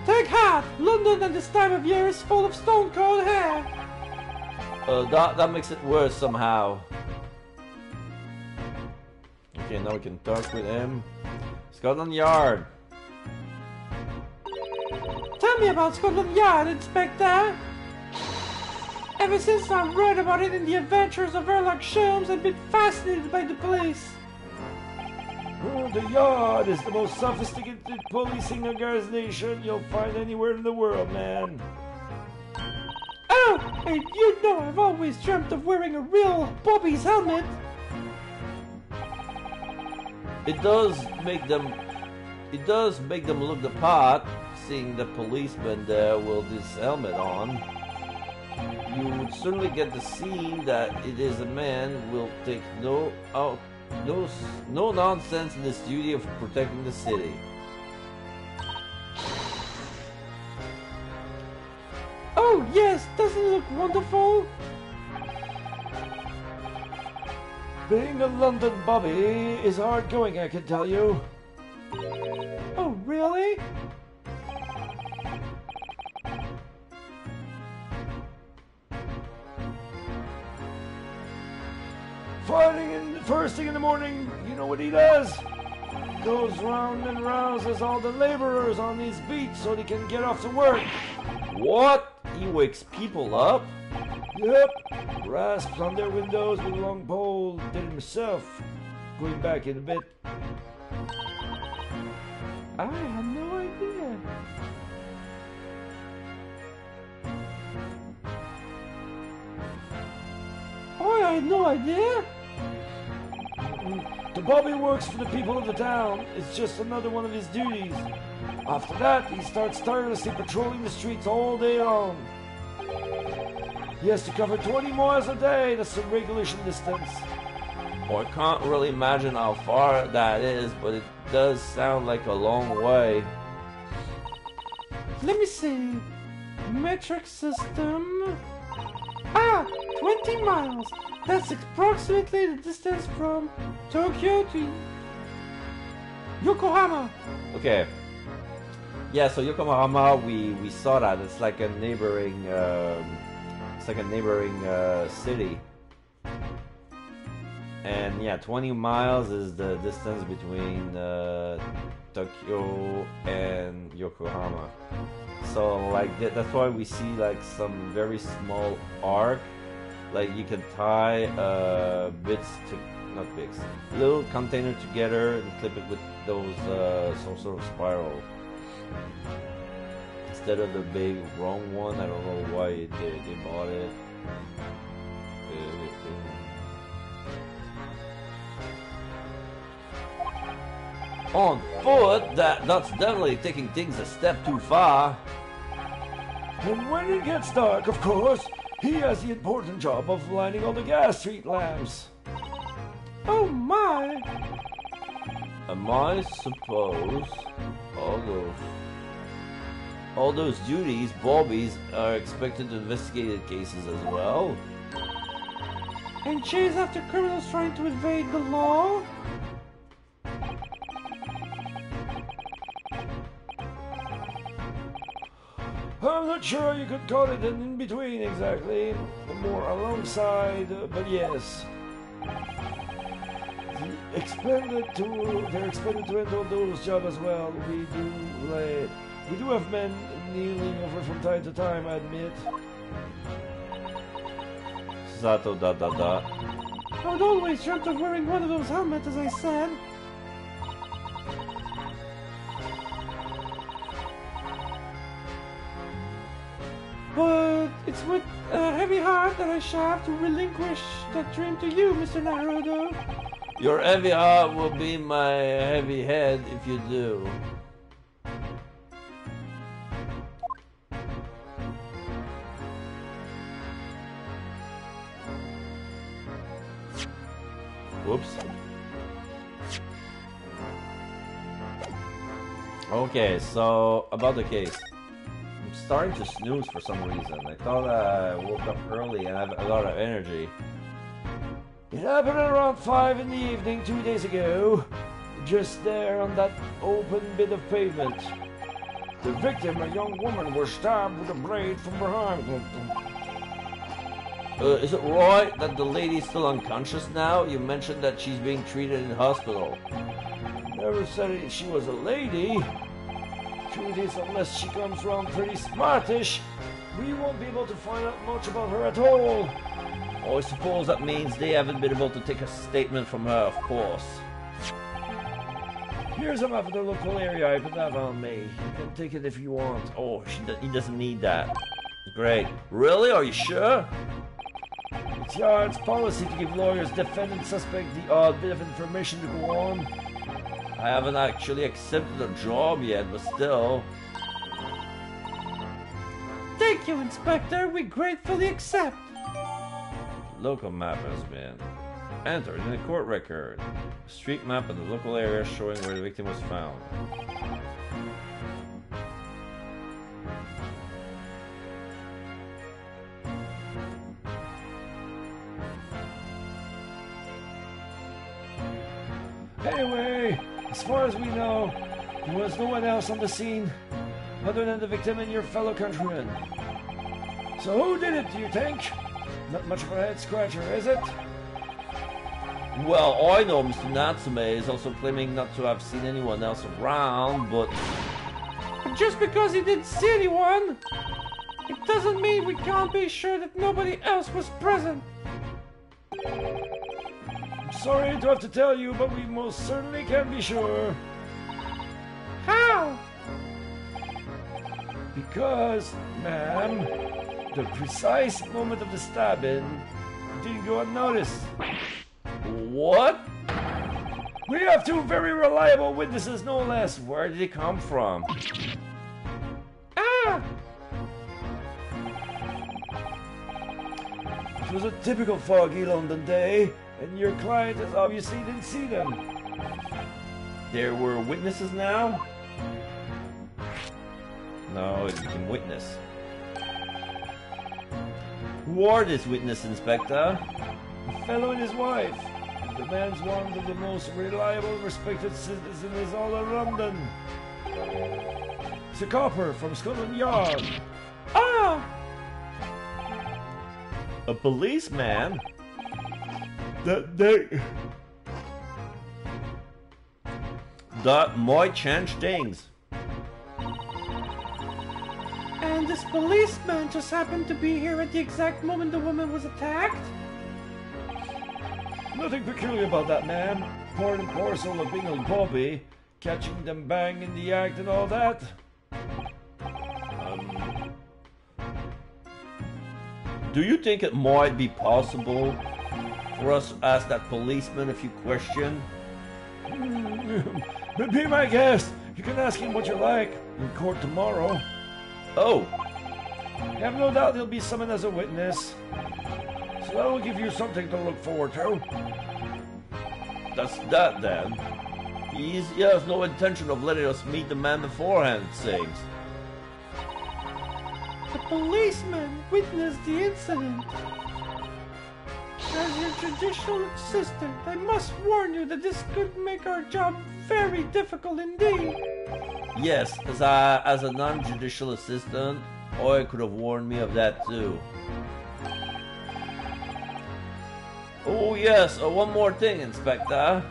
Take heart! London at this time of year is full of stone cold hair. That makes it worse somehow. Okay, now we can talk with him. Scotland Yard. Tell me about Scotland Yard, Inspector. Ever since I read about it in the Adventures of Sherlock Holmes, I've been fascinated by the police. The Yard is the most sophisticated policing organization you'll find anywhere in the world, man. Oh, and you know I've always dreamt of wearing a real Bobby's helmet. It does make them look the part, seeing the policeman there with his helmet on. You would certainly get the scene that it is a man who will take no nonsense in his duty of protecting the city. Oh yes, doesn't it look wonderful? Being a London Bobby is hard going, I can tell you. Oh really? Fighting in the first thing in the morning, you know what he does? Goes round and rouses all the laborers on these beats so they can get off to work. What? He wakes people up? Yep, rasps on their windows with a long pole. Did it myself. Going back in a bit. I had no idea. Oh, I had no idea. The Bobby works for the people of the town. It's just another one of his duties. After that, he starts tirelessly patrolling the streets all day long. He has to cover 20 miles a day. That's the regulation distance. Well, I can't really imagine how far that is, but it does sound like a long way. Let me see. Metric system. 20 miles. That's approximately the distance from Tokyo to Yokohama. Okay. Yeah, so Yokohama, we saw that. It's like a neighboring, city. And yeah, 20 miles is the distance between Tokyo and Yokohama. So like that's why we see like some very small arc. Like you can tie little container together and clip it with those some sort of spiral. Instead of the big wrong one, I don't know why they bought it. On foot, that's definitely taking things a step too far. And when it gets dark, of course, he has the important job of lighting all the gas street lamps. Oh my! I suppose all those duties, Bobbies are expected to investigate the cases as well. And chase after criminals trying to evade the law? I'm not sure you could call it an in-between exactly, more alongside, but yes. They're expected to handle those jobs as well. We do have men kneeling over from time to time, I admit. Zato da. I would always dreamt of wearing one of those helmets, as I said. But it's with a heavy heart that I shall have to relinquish that dream to you, Mr. Naruto. Your heavy heart will be my heavy head if you do. Whoops. Okay, so about the case. I'm starting to snooze for some reason. I thought I woke up early and I have a lot of energy. It happened at around 5 in the evening 2 days ago. Just there on that open bit of pavement. The victim, a young woman, was stabbed with a blade from behind. Is it right that the lady's still unconscious now? You mentioned that she's being treated in hospital. Never said she was a lady. Truth is, unless she comes around pretty smartish, we won't be able to find out much about her at all. Oh, I suppose that means they haven't been able to take a statement from her, of course. Here's a map of the local area I put that on me. You can take it if you want. Oh, he doesn't need that. Great. Really? Are you sure? It's Yard's policy to give lawyers, defendant, suspect the odd bit of information to go on. I haven't actually accepted a job yet, but still. Thank you, Inspector. We gratefully accept. Local map has been entered in the court record. A street map of the local area showing where the victim was found. Anyway, as far as we know, there was no one else on the scene other than the victim and your fellow countrymen. So who did it, do you think? Not much of a head scratcher, is it? Well, I know Mr. Natsume is also claiming not to have seen anyone else around, but... Just because he didn't see anyone, It doesn't mean we can't be sure that nobody else was present. I'm sorry to have to tell you, but we most certainly can be sure. How? Because, ma'am, the precise moment of the stabbing didn't go unnoticed. What? We have two very reliable witnesses, no less. Where did he come from? Ah! It was a typical foggy London day, and your client has obviously didn't see them. There were witnesses now? No, it can witness. Who are this witness, Inspector? A fellow and his wife. The man's one of the most reliable and respected citizens all of London. It's a copper from Scotland Yard. Ah! A policeman? That might change things. And this policeman just happened to be here at the exact moment the woman was attacked? Nothing peculiar about that man. Part and parcel of being a Bobby, catching them bang in the act and all that. Do you think it might be possible for us to ask that policeman a few questions? Be my guest. You can ask him what you like in court tomorrow. Oh, I have no doubt he'll be summoned as a witness. So that will give you something to look forward to. that's that then. He has no intention of letting us meet the man beforehand, it seems. The policeman witnessed the incident. As your judicial assistant, I must warn you that this could make our job very difficult indeed. Yes, as a non-judicial assistant, I could have warned me of that too. Oh yes, one more thing, Inspector.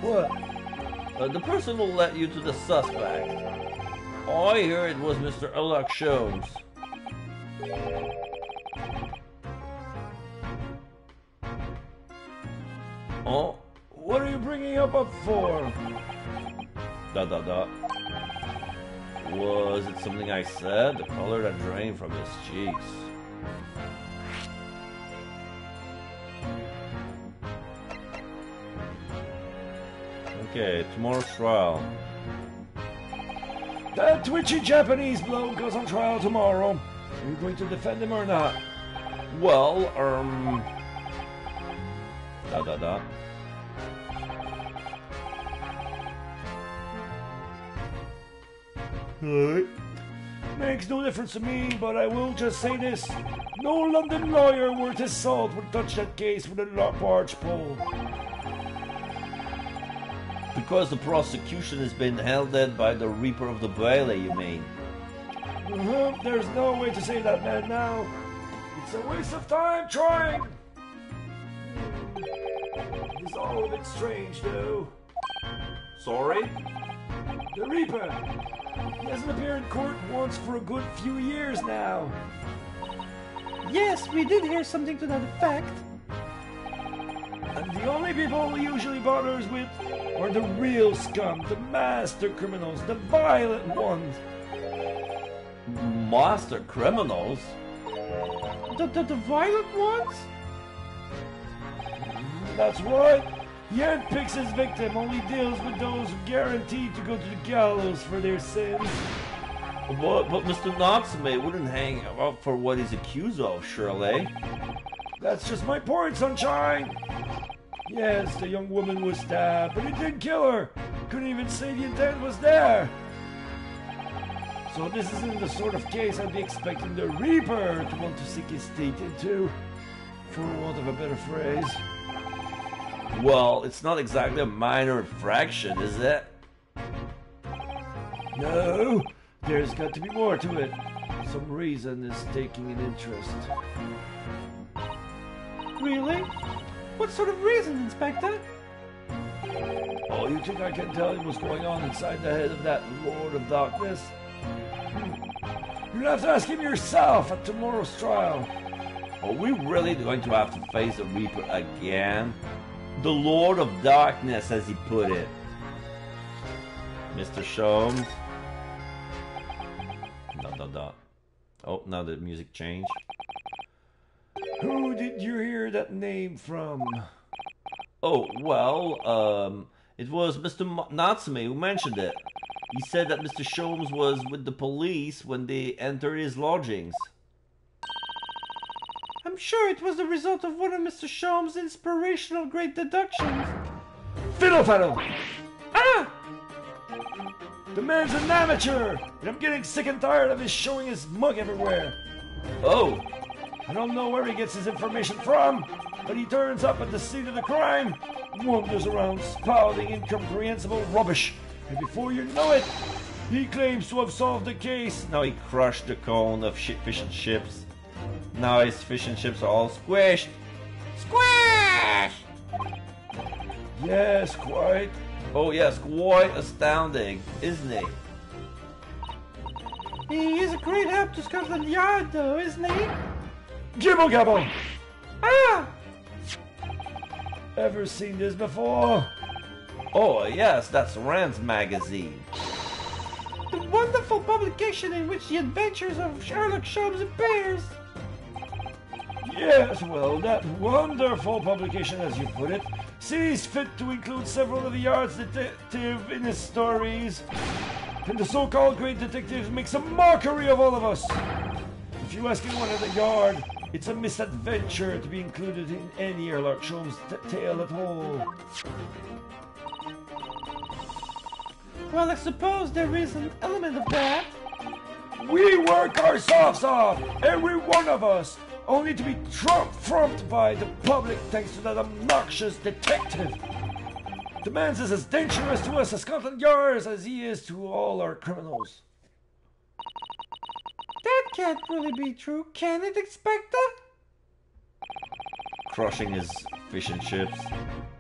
What? The person will let you to the suspect. I hear it was Mr. Ellock Sholmes. Oh, What are you bringing up for? Was it something I said? The color that drained from his cheeks. Okay, tomorrow's trial. That twitchy Japanese bloke goes on trial tomorrow. Are you going to defend him or not? Well, Makes no difference to me, but I will just say this. No London lawyer worth his salt would touch that case with a barge pole. Because the prosecution has been held dead by the Reaper of the Bailey, you mean? There's no way to save that man now. It's a waste of time trying. It's all a bit strange, though. Sorry? The Reaper. He hasn't appeared in court once for a good few years now. Yes, we did hear something to that effect. And the only people he usually bothers with are the real scum, the master criminals, the violent ones. Master criminals? The violent ones? That's right. He handpicks his victim, only deals with those guaranteed to go to the gallows for their sins. But Mr. Natsume wouldn't hang up for what he's accused of, surely. That's just my point, sunshine. Yes, the young woman was stabbed, but it didn't kill her. Couldn't even say the intent was there. So this isn't the sort of case I'd be expecting the Reaper to want to sink his teeth into, for want of a better phrase. Well, it's not exactly a minor infraction, is it? No, there's got to be more to it. Some reason is taking an interest. Really? What sort of reason, Inspector? Oh, you think I can tell you what's going on inside the head of that Lord of Darkness? You'll have to ask him yourself at tomorrow's trial. Are we really going to have to face the Reaper again? The Lord of Darkness, as he put it. Mr. Sholmes. No. Oh, now the music changed. Who did you hear that name from? Oh, well, it was Mr. Natsume who mentioned it. He said that Mr. Sholmes was with the police when they entered his lodgings. I'm sure it was the result of one of Mr. Sholmes' inspirational great deductions. Fiddle faddle! Ah! The man's an amateur, and I'm getting sick and tired of his showing his mug everywhere. Oh! I don't know where he gets his information from, but he turns up at the scene of the crime, wanders around spouting incomprehensible rubbish, and before you know it, he claims to have solved the case. Now he crushed the cone of fish and chips. Now his fish and chips are all squished. Squish! Yes, quite. Oh yes, quite astounding, isn't he? He is a great help to Scotland Yard, though, isn't he? Gibble gabble! Ah! Ever seen this before? Oh yes, that's Rand's magazine. The wonderful publication in which the adventures of Sherlock Holmes appears. Yes, well, that wonderful publication, as you put it, sees fit to include several of the Yard's detective in his stories. And the so-called great detective makes a mockery of all of us. If you ask anyone at the Yard, it's a misadventure to be included in any Sherlock Holmes tale at all. Well, I suppose there is an element of that. We work our socks off, every one of us, only to be trumped by the public thanks to that obnoxious detective. The man's is as dangerous to us as Scotland Yard as he is to all our criminals. That can't really be true, can it, Inspector? Crushing his fish and chips.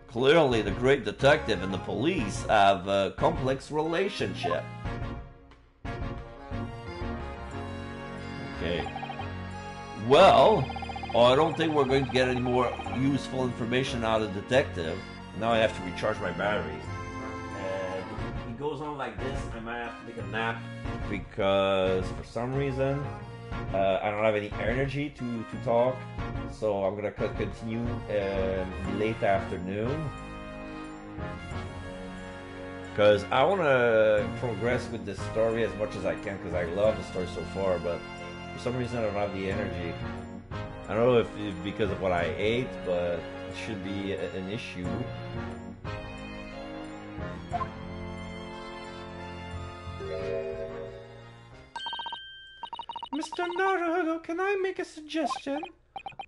Clearly the great detective and the police have a complex relationship. Okay. Well, I don't think we're going to get any more useful information out of the detective. Now I have to recharge my batteries. If he goes on like this, I might have to take a nap because for some reason I don't have any energy to talk. So I'm gonna continue late afternoon because I want to progress with this story as much as I can because I love the story so far, but for some reason I don't have the energy. I don't know if it's because of what I ate, but it should be an issue. Mr. Naruhodo, can I make a suggestion?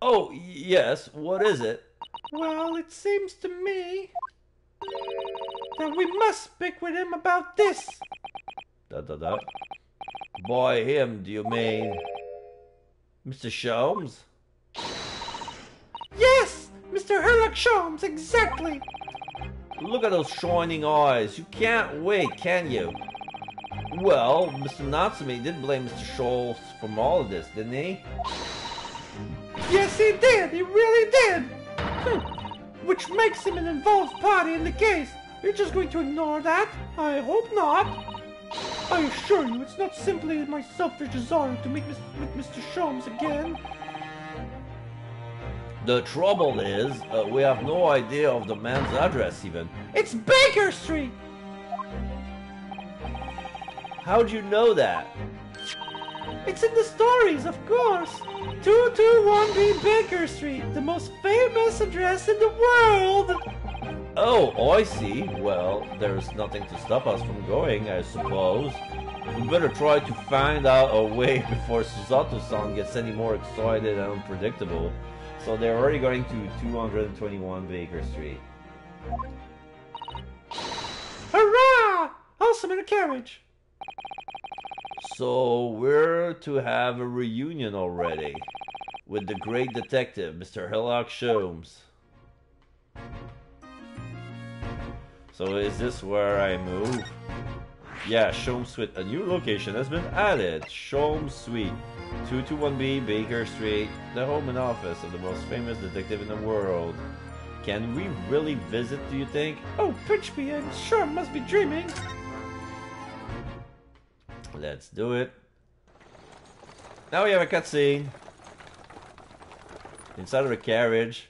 Oh, yes, what is it? Well, it seems to me that we must speak with him about this. By him, do you mean Mr. Sholmes? Yes, Mr. Sherlock Holmes, exactly. Look at those shining eyes. You can't wait, can you? Well, Mr. Natsume did blame Mr. Sholmes from all of this, didn't he? Yes, he did. He really did. Which makes him an involved party in the case. You're just going to ignore that? I hope not. I assure you, it's not simply my selfish desire to meet with Mr. Sholmes again. The trouble is, we have no idea of the man's address even. It's Baker Street! How'd you know that? It's in the stories, of course. 221B Baker Street, the most famous address in the world. Oh, I see. Well, there's nothing to stop us from going, I suppose. We better try to find out a way before Susato-san gets any more excited and unpredictable. So they're already going to 221 Baker Street. Hurrah! Awesome in a carriage. So we're to have a reunion already with the great detective, Mr. Sherlock Holmes. So is this where I move? Yeah, Shome Suite. A new location has been added. Shome Suite. 221B Baker Street. The home and office of the most famous detective in the world. Can we really visit, do you think? Oh, pitch me, I'm sure I must be dreaming. Let's do it. Now we have a cutscene. Inside of a carriage.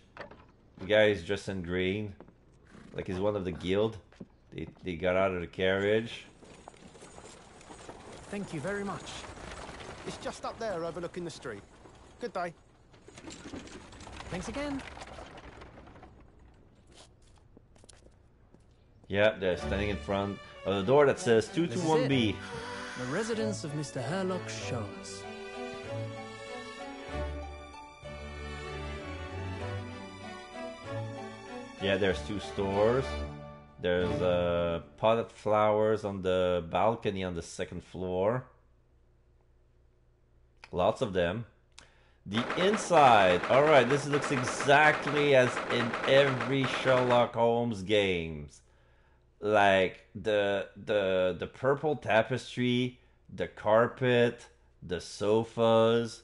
The guy is dressed in green. Like he's one of the guild. They got out of the carriage. Thank you very much. It's just up there overlooking the street. Good day. Thanks again. Yeah, they're standing in front of the door that says 221B. The residence of Mr. Herlock Sholmes. Yeah, there's two stores. There's potted flowers on the balcony on the second floor. Lots of them. The inside. Alright, this looks exactly as in every Sherlock Holmes games. Like the purple tapestry, the carpet, the sofas,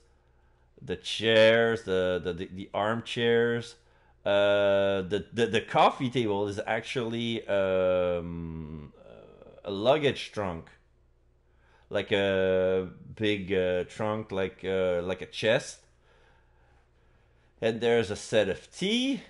the chairs, the armchairs. The coffee table is actually a luggage trunk, like a big trunk, like a chest. And there's a set of tea,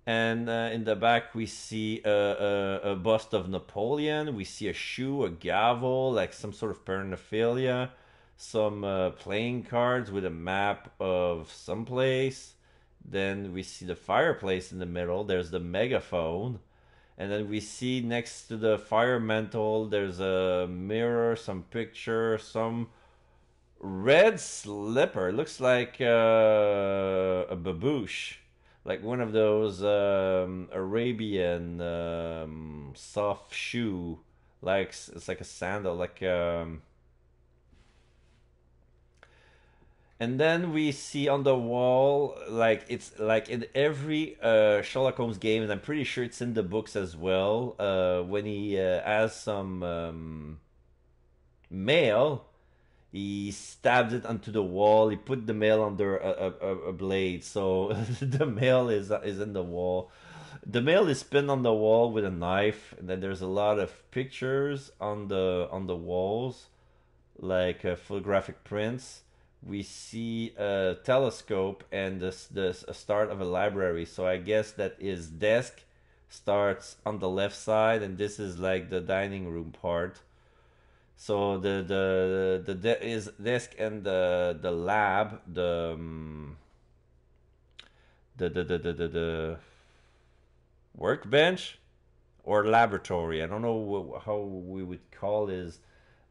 and in the back we see a bust of Napoleon. We see a shoe, a gavel, like some sort of paraphernalia, some playing cards with a map of someplace. Then we see the fireplace in the middle. There's the megaphone. And then we see next to the fire mantle, there's a mirror, some picture, some red slipper. Looks like a babouche. Like one of those Arabian soft shoe. Like it's like a sandal, like and then we see on the wall, like it's like in every Sherlock Holmes game, and I'm pretty sure it's in the books as well. When he has some mail, he stabs it onto the wall. He put the mail under a blade, so the mail is in the wall. The mail is pinned on the wall with a knife, and then there's a lot of pictures on the walls, like photographic prints. We see a telescope and the start of a library. So I guess that his desk starts on the left side, and this is like the dining room part. So his desk and the lab, the workbench or laboratory. I don't know how we would call his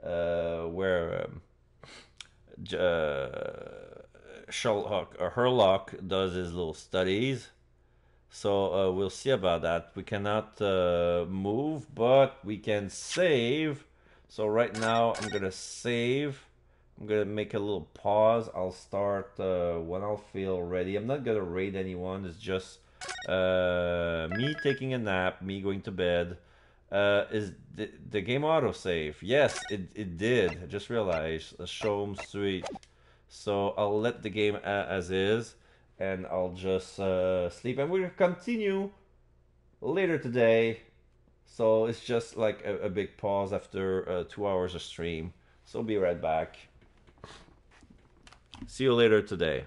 where. Sherlock or Herlock does his little studies, so we'll see about that. We cannot move, but we can save. So right now I'm gonna save. I'm gonna make a little pause. I'll start when I'll feel ready. I'm not gonna raid anyone. It's just me taking a nap, me going to bed. Is the game autosave? Yes, it did. I just realized. A Shome Suite. So I'll let the game as is, and I'll just sleep. And we'll continue later today. So it's just like a big pause after 2 hours of stream. So be right back. See you later today.